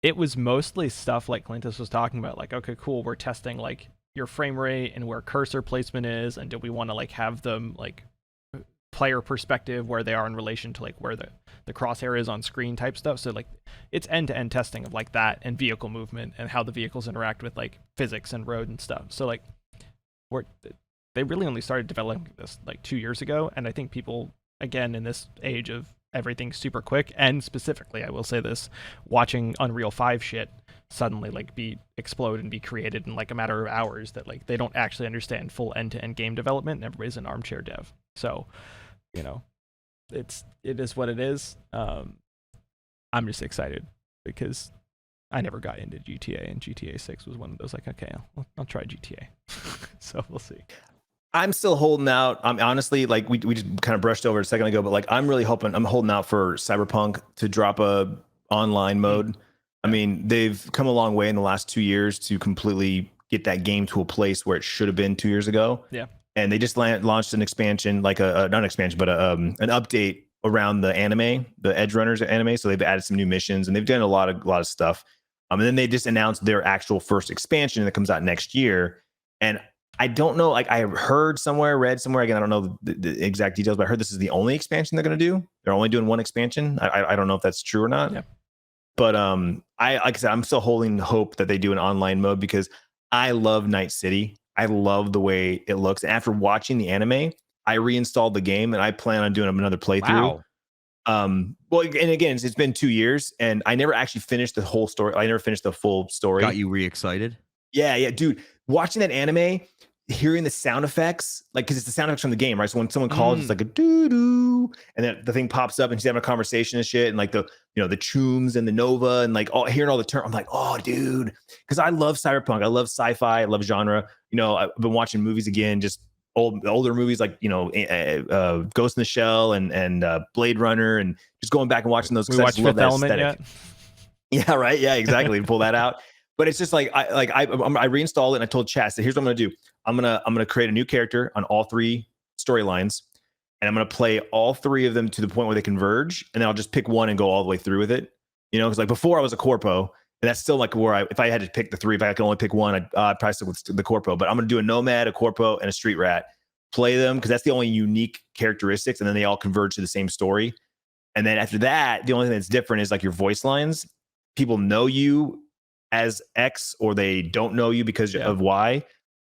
it was mostly stuff like Clintus was talking about, like, okay, cool, we're testing like your frame rate and where cursor placement is, and do we want to like have them like player perspective where they are in relation to like where the crosshair is on screen type stuff. So like it's end-to-end testing of like that and vehicle movement and how the vehicles interact with like physics and road and stuff. So like they really only started developing this like 2 years ago, and I think people, again, in this age of everything super quick, and specifically I will say this, watching Unreal 5 shit suddenly like explode and be created in like a matter of hours, that like they don't actually understand full end-to-end game development, and everybody's an armchair dev. So it is what it is. I'm just excited because I never got into GTA, and GTA 6 was one of those like, okay, I'll try GTA. So we'll see. I'm still holding out. I'm honestly, like we just kind of brushed over a second ago, but like I'm holding out for Cyberpunk to drop a online mode. I mean, they've come a long way in the last 2 years to completely get that game to a place where it should have been 2 years ago. Yeah. And they just launched an expansion, like not an expansion, but an update around the anime, the Edgerunners anime. So they've added some new missions, and they've done a lot of stuff. And then they just announced their actual first expansion that comes out next year. And I don't know, like I read somewhere, again, I don't know the exact details, but I heard this is the only expansion they're going to do. They're only doing one expansion. I don't know if that's true or not. Yeah. But like I said, I'm still holding hope that they do an online mode, because I love Night City. I love the way it looks. And after watching the anime, I reinstalled the game, and I plan on doing another playthrough. Wow. Well, and again, it's been 2 years, and I never actually finished the whole story. I never finished the full story. Got you re-excited? Yeah, dude. Watching that anime, hearing the sound effects, like, because it's the sound effects from the game, right? So when someone calls, it's like a doo-doo, and then the thing pops up, and she's having a conversation and shit, and like the chooms and the Nova, and like hearing all the terms, I'm like, oh, dude, because I love cyberpunk, I love sci-fi, I love genre. I've been watching movies again, just older movies like Ghost in the Shell and Blade Runner, and just going back and watching those. We watched Fifth Element yet? Yeah, right. Yeah, exactly. Pull that out. But it's just like I reinstalled it, and I told Chad, so here's what I'm gonna do. I'm gonna create a new character on all 3 storylines, and I'm gonna play all 3 of them to the point where they converge, and then I'll just pick one and go all the way through with it. Because like before I was a corpo, and that's still like where if I had to pick the 3, if I could only pick one, I'd probably stick with the corpo. But I'm gonna do a nomad, a corpo, and a street rat. Play them because that's the only unique characteristics, and then they all converge to the same story. And then after that, the only thing that's different is like your voice lines. People know you as X, or they don't know you because of Y.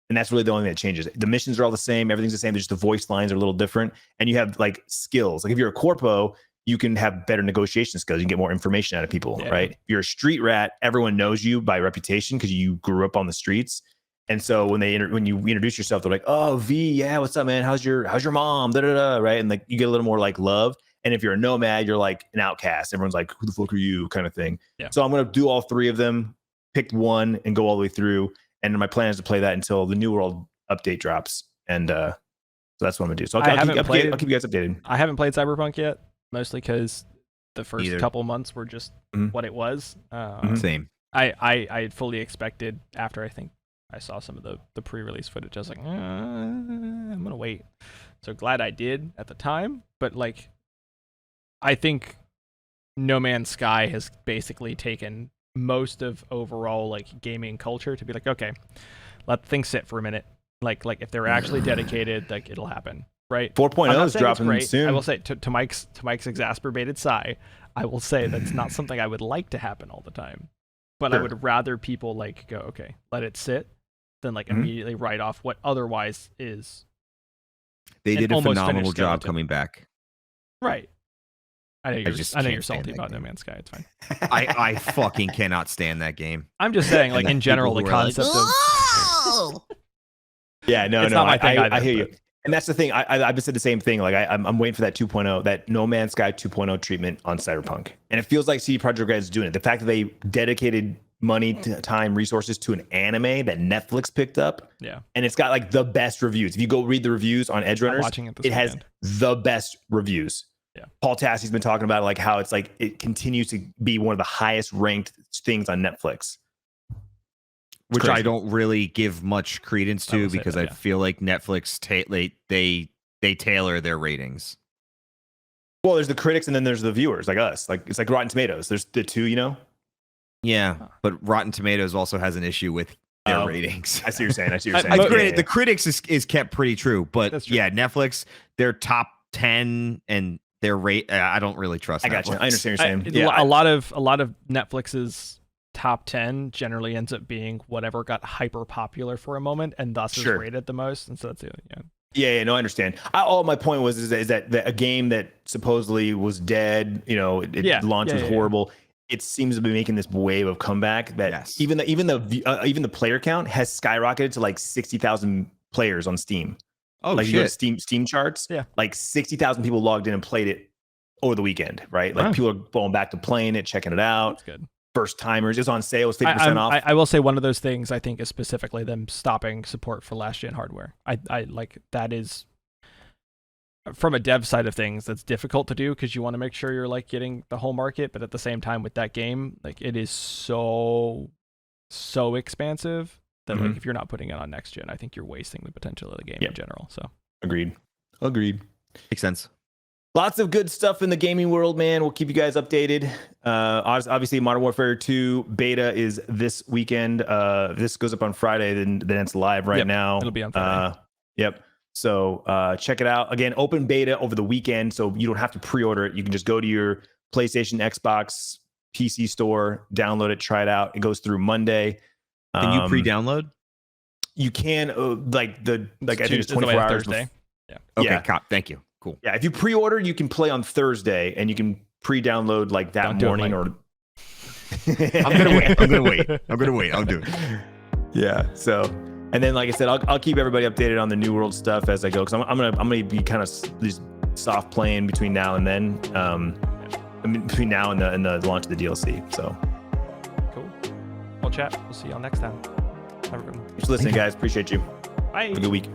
And that's really the only thing that changes. The missions are all the same. Everything's the same. Just the voice lines are a little different. And you have like skills. Like if you're a corpo, you can have better negotiation skills. You can get more information out of people, right? If you're a street rat, everyone knows you by reputation because you grew up on the streets. And so when you introduce yourself, they're like, "Oh, V, yeah, what's up, man? How's your mom?" Da da da, right? And like you get a little more like love. And if you're a nomad, you're like an outcast. Everyone's like, "Who the fuck are you?" kind of thing. Yeah. So I'm gonna do all 3 of them, pick one, and go all the way through. And my plan is to play that until the New World update drops. And so that's what I'm gonna do. So I'll keep you guys updated. I haven't played Cyberpunk yet, mostly because the first couple months were just what it was. Same. I had fully expected, after I think I saw some of the pre-release footage, I was like, I'm gonna wait. So glad I did at the time. But like, I think No Man's Sky has basically taken most of overall like gaming culture to be like, okay, let things sit for a minute. Like if they're actually dedicated, like it'll happen, right? 4.0 is dropping soon. I will say to Mike's exasperated sigh, I will say that's not something I would like to happen all the time. But I would rather people like go, okay, let it sit, than like immediately write off what otherwise is. They did a phenomenal job coming back. Right. I know you're salty about No Man's Sky. It's fine. I fucking cannot stand that game. I'm just saying, like in general, the concept of yeah, no, it's not my thing either, I hear you. And that's the thing. I've said the same thing. Like I'm waiting for that 2.0, that No Man's Sky 2.0 treatment on Cyberpunk, and it feels like CD Projekt Red is doing it. The fact that they dedicated money, time, resources to an anime that Netflix picked up, and it's got like the best reviews. If you go read the reviews on Edge Runners, it has the best reviews. Yeah, Paul Tassie's been talking about like how it's like it continues to be one of the highest ranked things on Netflix. Which I don't really give much credence to because I feel like Netflix they tailor their ratings. Well, there's the critics and then there's the viewers, like us. Like it's like Rotten Tomatoes. There's the two, you know. Yeah, but Rotten Tomatoes also has an issue with their ratings. I see what you're saying. Granted, the critics is kept pretty true, but yeah, Netflix, their top 10 and their rate. I don't really trust. I got you. I understand what you're saying. A lot of Netflix's top 10 generally ends up being whatever got hyper popular for a moment and thus is rated the most, and so that's it. Yeah, no, I understand. All my point was is that a game that supposedly was dead, you know, it launched was horrible. It seems to be making this wave of comeback that even the player count has skyrocketed to like 60,000 players on Steam. Oh, like shit. You go to Steam charts. Yeah, like 60,000 people logged in and played it over the weekend, right? Like people are going back to playing it, checking it out. That's good. First timers, it's on sale, it's 50% off. I will say one of those things I think is specifically them stopping support for last gen hardware. I like that is from a dev side of things that's difficult to do because you want to make sure you're like getting the whole market, but at the same time with that game, like it is so expansive that like if you're not putting it on next gen, I think you're wasting the potential of the game in general. So agreed. Makes sense. Lots of good stuff in the gaming world, man. We'll keep you guys updated. Obviously, Modern Warfare 2 beta is this weekend. This goes up on Friday, then it's live right now. It'll be on Friday. Yep. So check it out. Again, open beta over the weekend, so you don't have to pre-order it. You can just go to your PlayStation, Xbox, PC store, download it, try it out. It goes through Monday. Can you pre-download? You can, I think it's 24 hours. Thursday. Yeah. Okay, cop. Thank you. Cool. Yeah, if you pre-order, you can play on Thursday, and you can pre-download like that morning. Or I'm gonna wait. I'll do it. Yeah. So, and then like I said, I'll keep everybody updated on the New World stuff as I go, because I'm gonna be kind of just soft playing between now and then. Between now and the launch of the DLC. So. Cool. Well, chat. We'll see y'all next time. Have a good one. Thanks for listening, guys. Appreciate you. Bye. Have a good week.